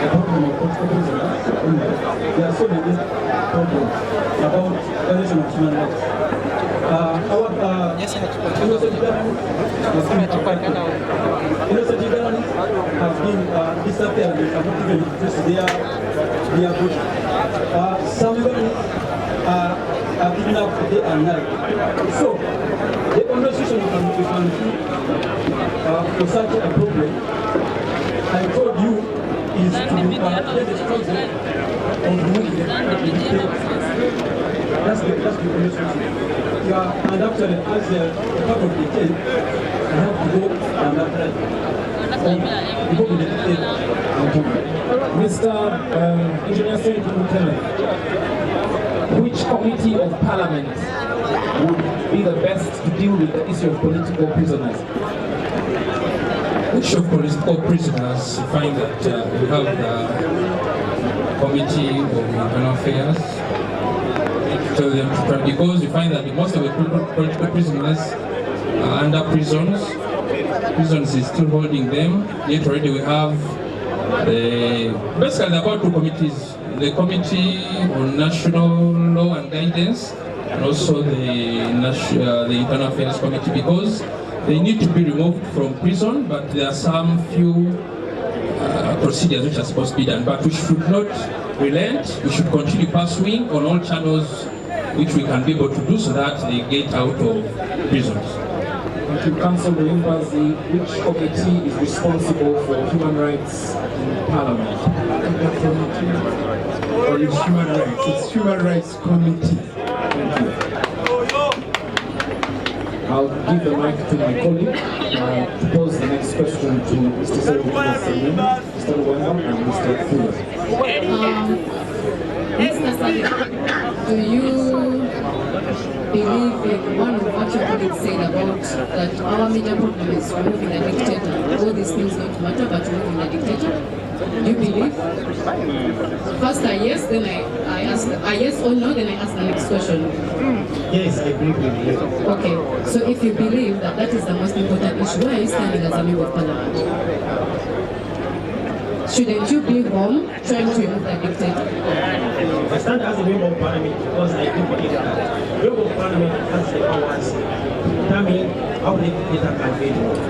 the problem of political prisoners. There are so many problems about violation of human rights. Our innocent Ugandans have been affected. Innocent Ugandans have been disappeared and have not even traced their body. Some Ugandans are given up day and night. So the only solution we can do for such a problem, I told you, is to get the struggle of removing the That's the only solution. And actually, as a part of the team, I have to go and apply. Go to the team and come back. Mr. Engineer Lieutenant, who which committee of parliament would be the best to deal with the issue of political prisoners? The issue of political prisoners, you find that we have the Committee of Internal Affairs. So because you find that most of the political prisoners are under prisons. Prisons is still holding them. Yet already we have basically about two committees: the Committee on National Law and Guidance, and also the Internal Affairs Committee, because they need to be removed from prison, but there are some few procedures which are supposed to be done. But we should not relent. We should continue pursuing on all channels which we can be able to do so that they get out of prisons. Thank you, Councillor Mbazi. Which committee is responsible for human rights in Parliament? Or it's human rights. It's Human Rights Committee. Thank you. I'll give the mic to my colleague to pose the next question to Mr. Seru, Mr. Luwanga, and Mr. Fuller. Mr. Salim, do you believe in one of what your colleague said about that our major problem is removing the dictator? All these things don't matter, but removing the dictator? Do you believe? First a yes, then I ask a yes or no, then I ask the next question. Yes, I believe in it. Okay, so if you believe that that is the most important issue, why are you standing as a member of parliament? Shouldn't you be home trying to remove the dictator? I stand as a member of parliament because I do believe that the member of parliament has the powers to determine how the dictator can be removed.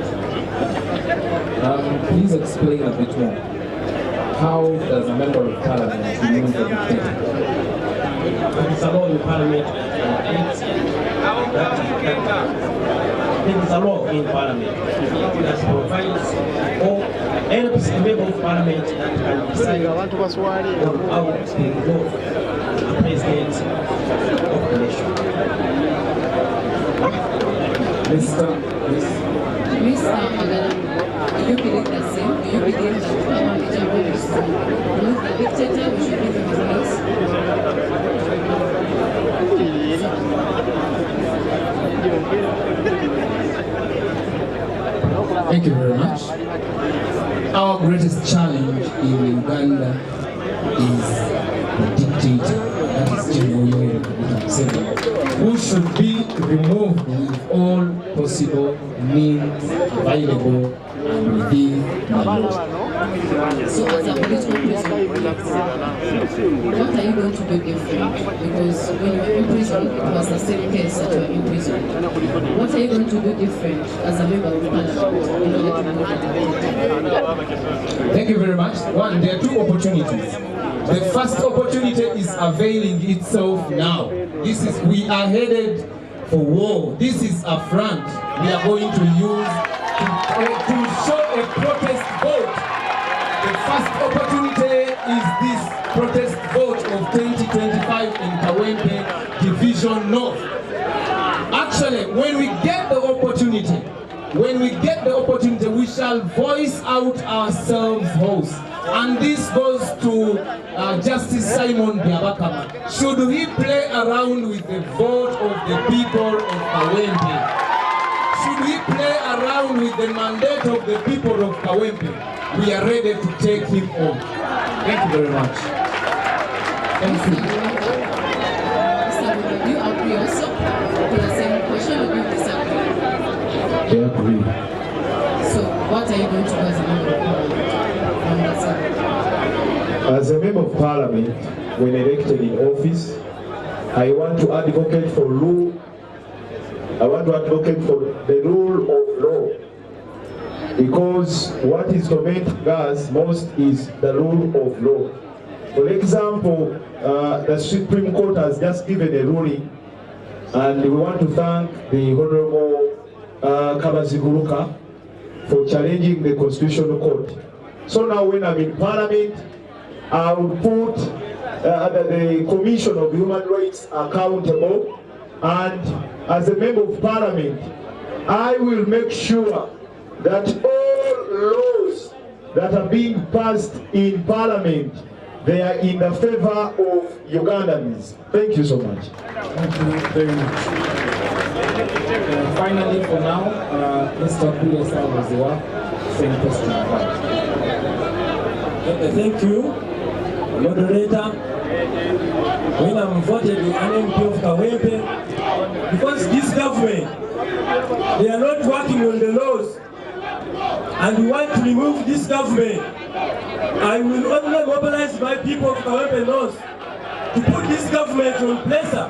Please explain a bit more. How does a member of parliament remove the dictator? There is a law in parliament there is a law in parliament that provides or helps the member of parliament that can decide on how to remove the president of the nation. Mr. Magala, do you believe the same? Do you believe that our major role is to remove the dictator? We should leave him his Thank you very much. Our greatest challenge in Uganda is the dictator, that is General Yoweri Museveni, who should be removed with all possible means available and within the law. So as a political prisoner, what are you going to do different? Because when you were in prison, it was the same case that you were in prison. What are you going to do different as a member of parliament in order to remove the dictator? Thank you very much. One, there are two opportunities. The first opportunity is availing itself now. We are headed for war. This is a front we are going to use to show a protest vote. The first opportunity is this protest vote of 2025 in Kawempe Division North. Actually, when we get the opportunity, we shall voice out ourselves host. And this goes to Justice Simon Byabakama. Should we play around with the vote of the people of Kawempe? Should we play around with the mandate of the people of Kawempe? We are ready to take him on. Thank you very much. Thank you. Mr. Luwanga, do you agree also to the same question or do you disagree? I agree. So what are you going to do as a member of parliament? As a member of parliament, when elected in office, I want to advocate for rule. I want to advocate for the rule of law. Because what is tormenting us most is the rule of law. For example, the Supreme Court has just given a ruling, and we want to thank the Honorable Kabaziguruka for challenging the Constitutional Court. So now when I'm in Parliament, I will put the Commission of Human Rights accountable, and as a member of Parliament, I will make sure that all laws that are being passed in Parliament They are in the favor of Ugandans. Thank you so much. Thank you very much. Finally, for now, Mr. Kulesa Waziwa, same question. Thank you, moderator. When I'm voted in an MP of Kawempe, because this government, they are not working on the laws, and we want to remove this government. I will only mobilize my people of Kawempe North to put this government on placer,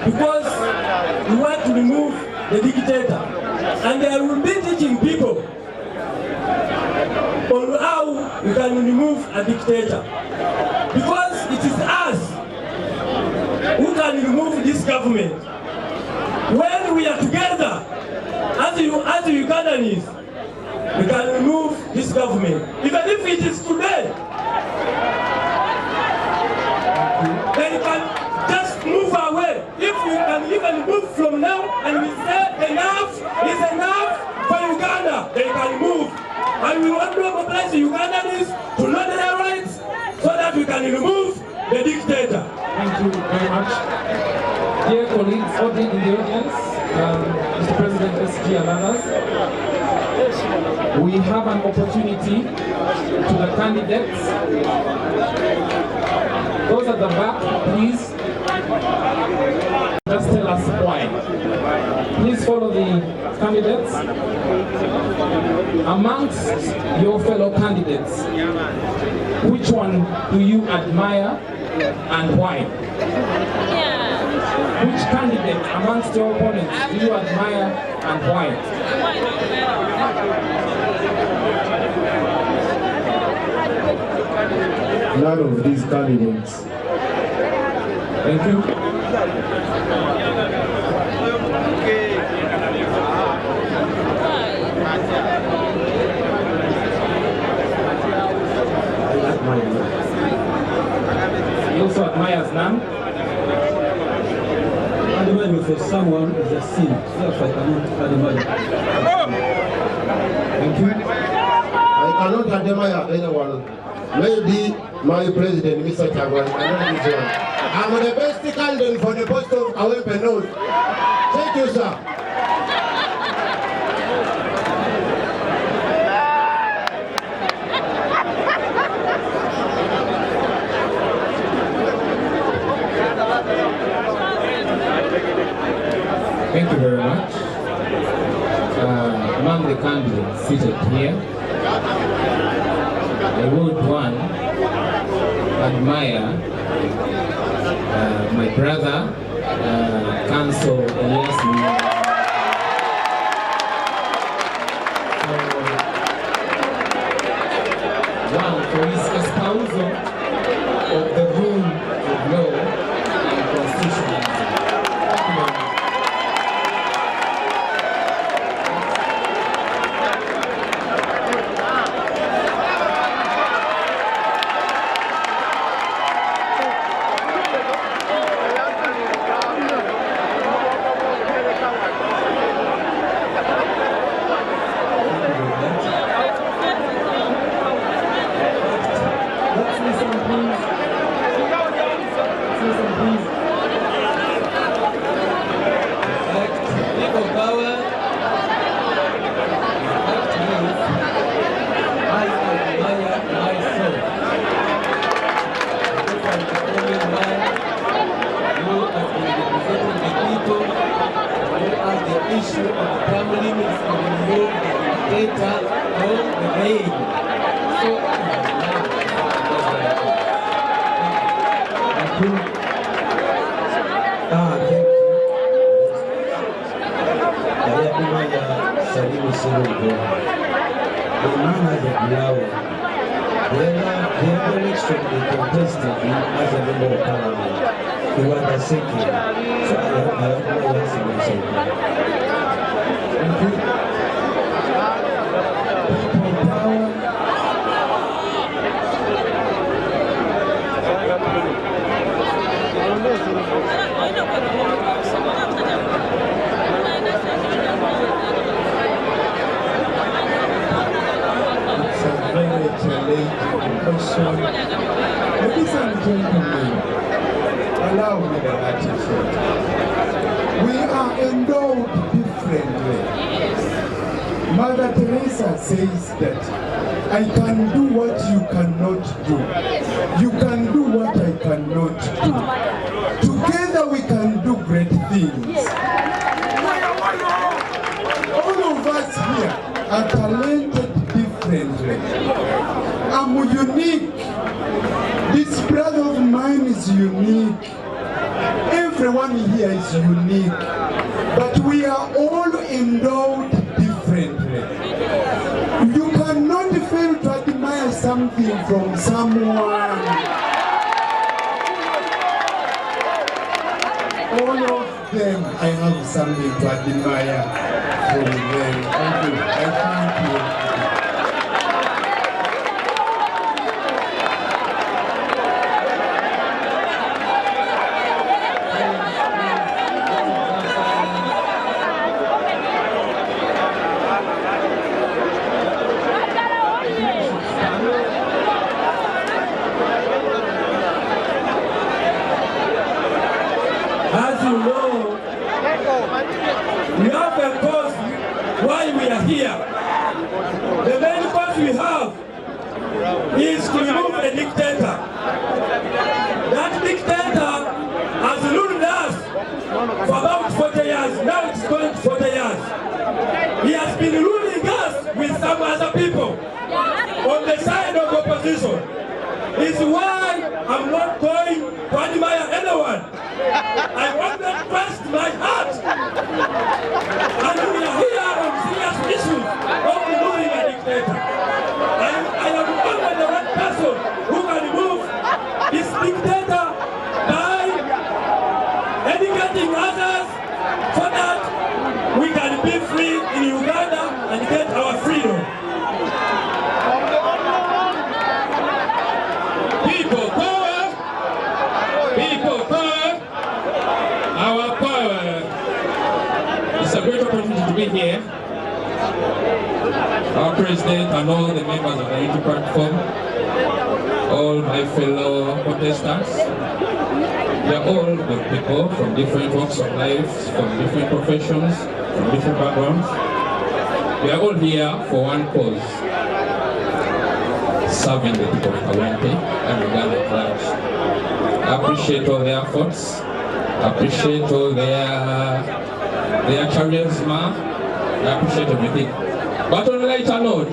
because we want to remove the dictator. And I will be teaching people on how we can remove a dictator. Because it is us who can remove this government. When we are together, as Ugandans, we can remove this government. Even if it is today, they can just move away. If we can even move from now and we say enough is enough for Uganda, they can move. And we want to mobilize the Ugandans to know their rights so that we can remove the dictator. Thank you very much. Dear colleagues, audience in the audience, Mr. President, SG and others, we have an opportunity to the candidates. Those at the back, please, just tell us why. Please follow the candidates. Amongst your fellow candidates, which one do you admire and why? Which candidate amongst your opponents do you admire and why? None of these candidates. Thank you. He also admires none. Admiring for someone is a sin. Therefore, I cannot admire. Thank you. I cannot admire anyone. Maybe my president, Mr. Kawempe. I'm the best candidate for the post of Kawempe North. Thank you, sir. Thank you very much. Among the candidates seated here, I would admire my brother, Council Elias. One for his espousal of the rule of law and constitutionalism. Maybe gentlemen, allow me the attitude. We are endowed differently. Mother Teresa says that I can do what you cannot do. You can do what I cannot do. Together we can do great things. All of us here are talented differently. I'm unique. This brother of mine is unique. Everyone here is unique. But we are all endowed differently. You cannot fail to admire something from someone. All of them, I have something to admire from them. Thank you. I thank you. As you know, we have a cause why we are here. The main cause we have is to remove a dictator. That dictator has ruled us for about 40 years. Now it's going to 40 years. He has been ruling us with some other people on the side of opposition. It's why I'm not going to admire anyone. I want to trust my heart. And we are here on serious issues of removing a dictator. I am only the one person who can remove this dictator by educating others so that we can be free in Uganda and get our freedom. People power! People power! Our power! It's a great opportunity to be here. Our president and all the members of the unity platform, all my fellow contestants, we are all good people from different walks of life, from different professions, from different backgrounds. We are all here for one cause: serving the people of Kawempe and Uganda at large. I appreciate all their efforts. I appreciate all their charisma. I appreciate everything. But on a lighter note,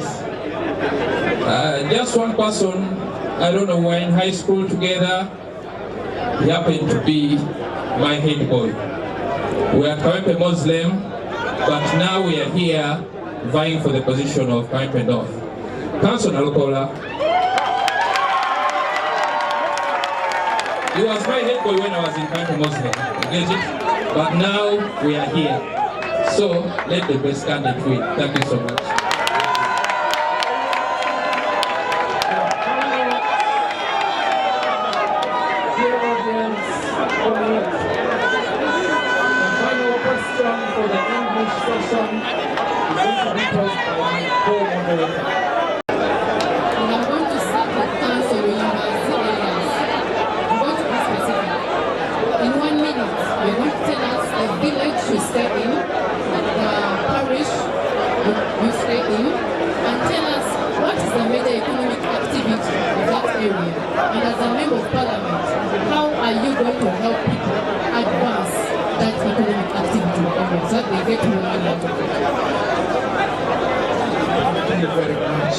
just one person, I don't know, we're in high school together. He happened to be my head boy. We are Kawempe Muslim, but now we are here vying for the position of Kawempe North. Councillor Nalokola, he was my head boy when I was in Kawempe Muslim, you get it? But now we are here. So let the best candidate win. Thank you so much. Dear audience, the final question for the English session is going to be posed by my co-moderator. And I'm going to start with council members areas. I'm going to be specific. In 1 minute, you're going to tell us the village you stay in, the parish you stay in, and tell us what is the major economic activity of that area. And as a member of parliament, how are you going to help people advance that economic activity so that they get more money out of it? Thank you very much.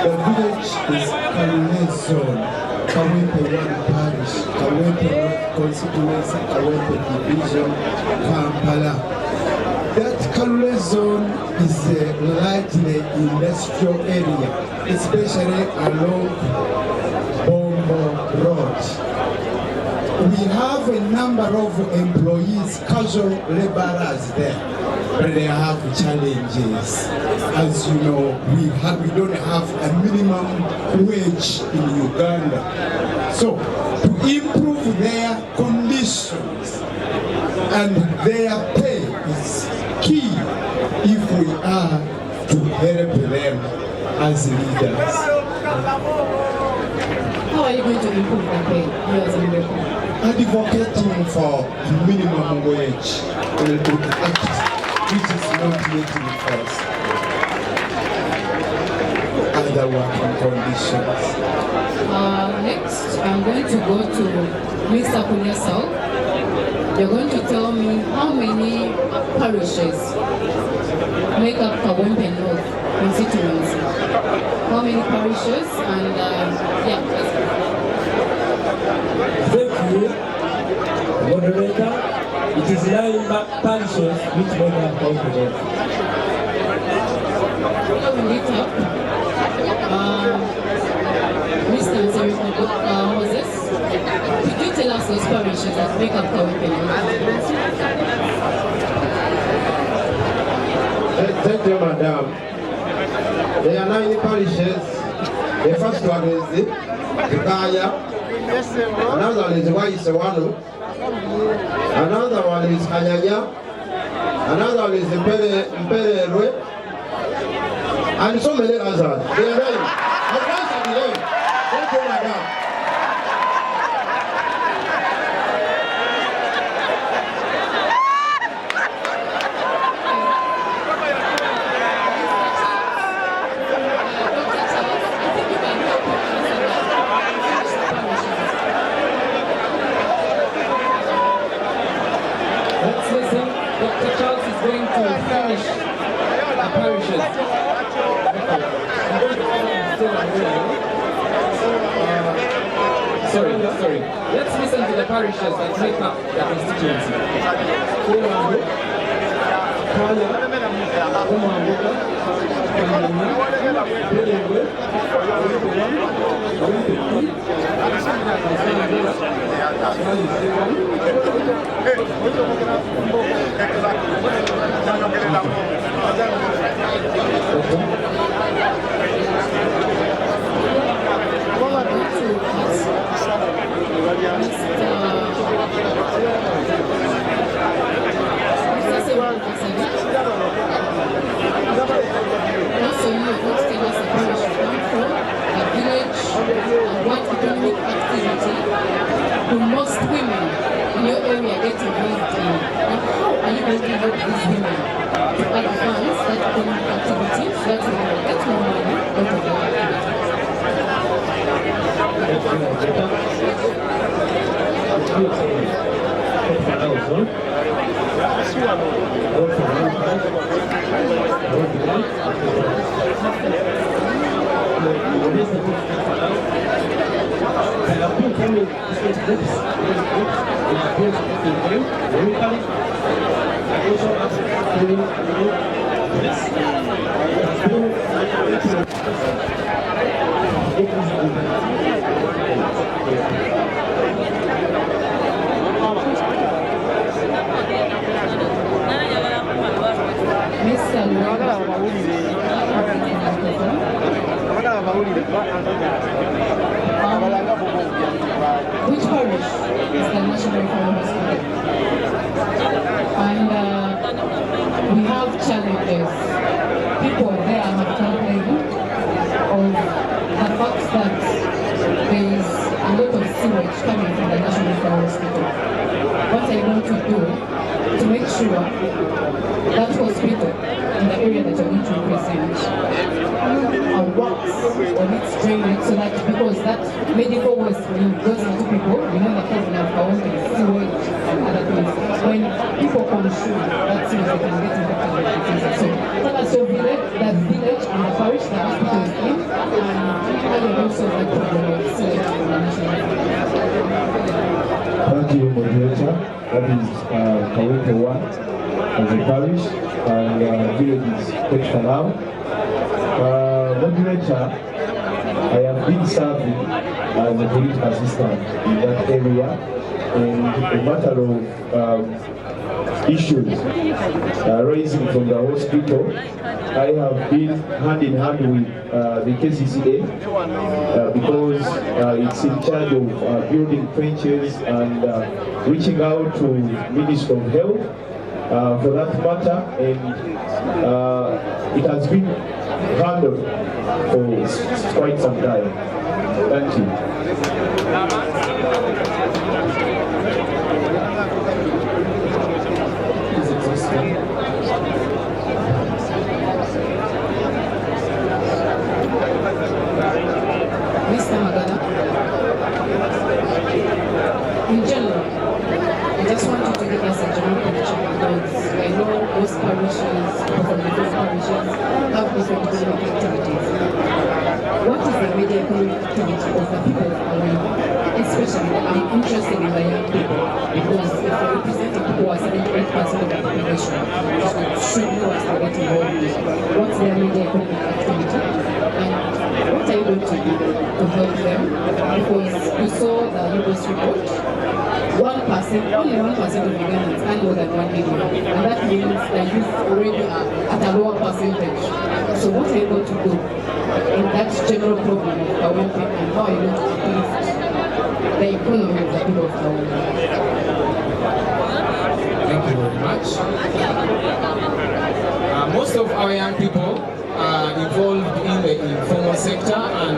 The village is Kawempe Zone, Kawempe 1 Parish, Kawempe North Constituency, Kawempe Division, Kampala. That Kawempe Zone is a lightly industrial area, especially along Bombo Road. We have a number of employees, casual laborers there, but they have challenges. As you know, we don't have a minimum wage in Uganda. So, to improve their conditions and their pay is key if we are to help them as leaders. How are you going to improve the pay, you as a miracle? Advocating for minimum wage which is not making first. Other working conditions. Next, I'm going to go to Mr. Kunyasau. You're going to tell me how many parishes make up Kawempe North constituency. How many parishes and yeah. Thank you, moderator. It is 9 parishes which make up Kawempe North. Following it up, Mr. Moses, could you tell us those parishes that make up Kawempe North? Thank you, madam. There are 9 parishes. The first one is the Kaya. Another one is Waisewanu. Another one is Kanyanya. Another one is Mpererwe. And so many others. They are 9. Advance at the end. Thank you, madam. Let's listen. Dr. Charles is going to finish the parishes. Sorry. Let's listen to the parishes that make up the constituency. Kawempe, Kaya, Omamboka, Kanyanya, Mpererwe, Kawempe 1 as a parish and village is extra now. Moderator, I have been serving as a political assistant in that area, and a matter of issues raising from the hospital, I have been hand in hand with the KCCA because it's in charge of building trenches and reaching out to Minister of Health for that matter, and it has been handled for quite some time. Thank you. Mr. Magana, in general, I just want you to give us a general picture because I know most parishes, from different parishes, have different economic activities. What is the media economic activity of the people of Kawempe? Especially, I'm interested in the young people because if you're representing people who are 78% of the population, should know what they're getting involved with. What's their media economic activity? And what are you going to do to help them? Because you saw the US report, 1%, only 1% of Ugandans earn more than 1 million. And that means the youth already are at a lower percentage. So what are you going to do in that general problem of Kawempe and how are you going to uplift the economy of the people of Kawempe? Thank you very much. Most of our young people are involved in the informal sector and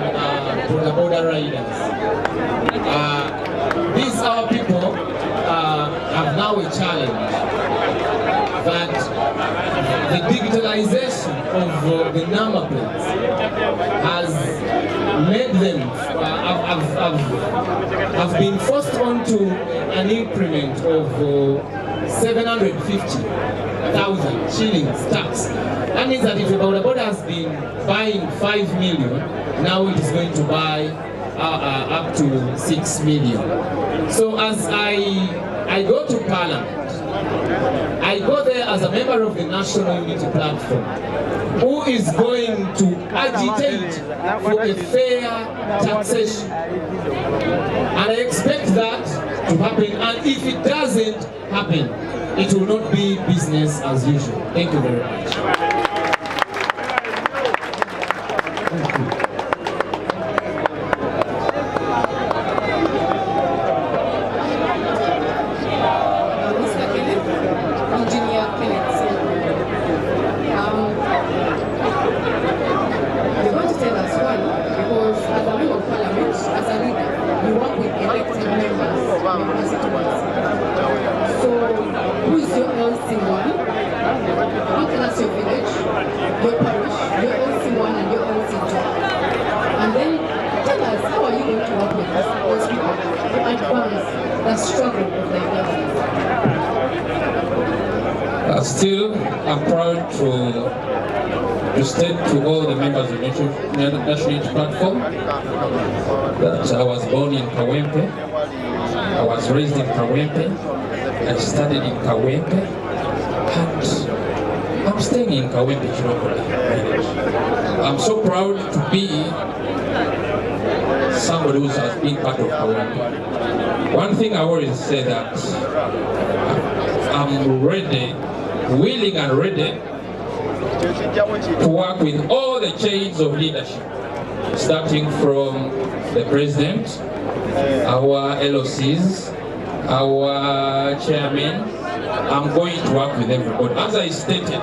border riders. These our people have now a challenge that the digitalization of the number plates has made them have been forced onto an increment of 750,000 shillings tax. That means that if a border has been buying 5 million, now it is going to buy up to 6 million. So as I go to Parliament, I go there as a member of the National Unity Platform, who is going to agitate for a fair taxation. And I expect that to happen, and if it doesn't happen, it will not be business as usual. Thank you very much. Still, I'm proud to state to all the members of the National Unity Platform that I was born in Kawempe, I was raised in Kawempe, I studied in Kawempe, and I'm staying in Kawempe Chirokoli. I'm so proud to be somebody who has been part of Kawempe. One thing I always say that I'm ready, willing and ready to work with all the chains of leadership, starting from the president, our LOCs, our chairman. I'm going to work with everybody. As I stated,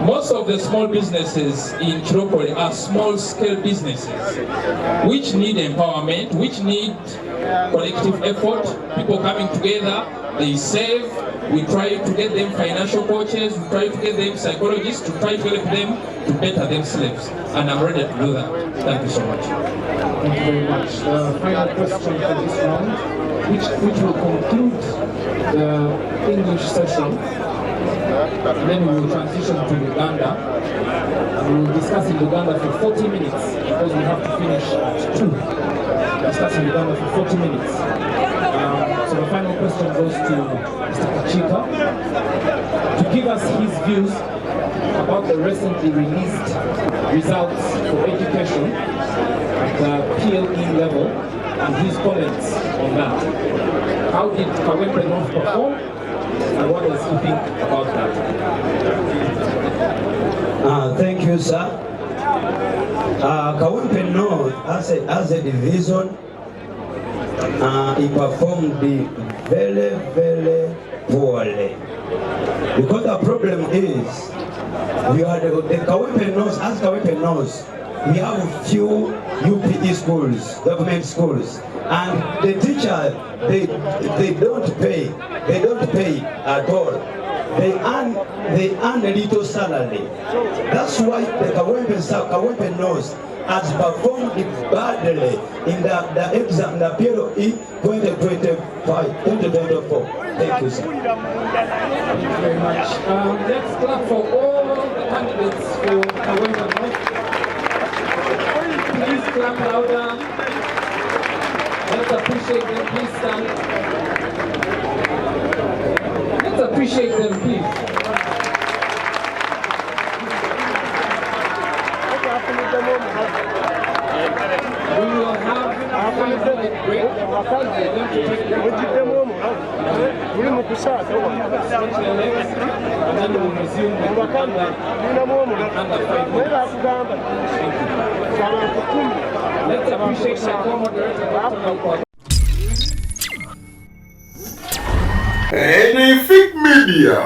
most of the small businesses in Chirokoli are small-scale businesses which need empowerment, which need collective effort, people coming together, they save. We try to get them financial coaches, we try to get them psychologists, to try to help them to better themselves. And I'm ready to do that. Thank you so much. Thank you very much. The final question for this round, which will conclude the English session. And then we will transition to Uganda. And we will discuss in Uganda for 40 minutes because we have to finish at 2. Discuss in Uganda for 40 minutes. So the final question goes to Mr. Kachika to give us his views about the recently released results for education at the PLE level and his comments on that. How did Kawempe North perform and what does he think about that? Thank you, sir. Kawempe North as a division, he performed very, very poorly. Because the problem is, we are the Kawempe North, as Kawempe North, we have few UPE schools, government schools, and the teachers, they don't pay at all. They earn a little salary. That's why the Kawempe North has performed badly in the exam, the PLE 2024. Thank you, sir. Thank you very much. Let's clap for all the candidates for Kawempe North. Please clap louder. Let's appreciate them. Please stand. Let's appreciate them, please. We will have a 5-minute break. We're going to take a break. And then we will resume with under 5 minutes. Let's appreciate my co-moderator, PHIQ Media.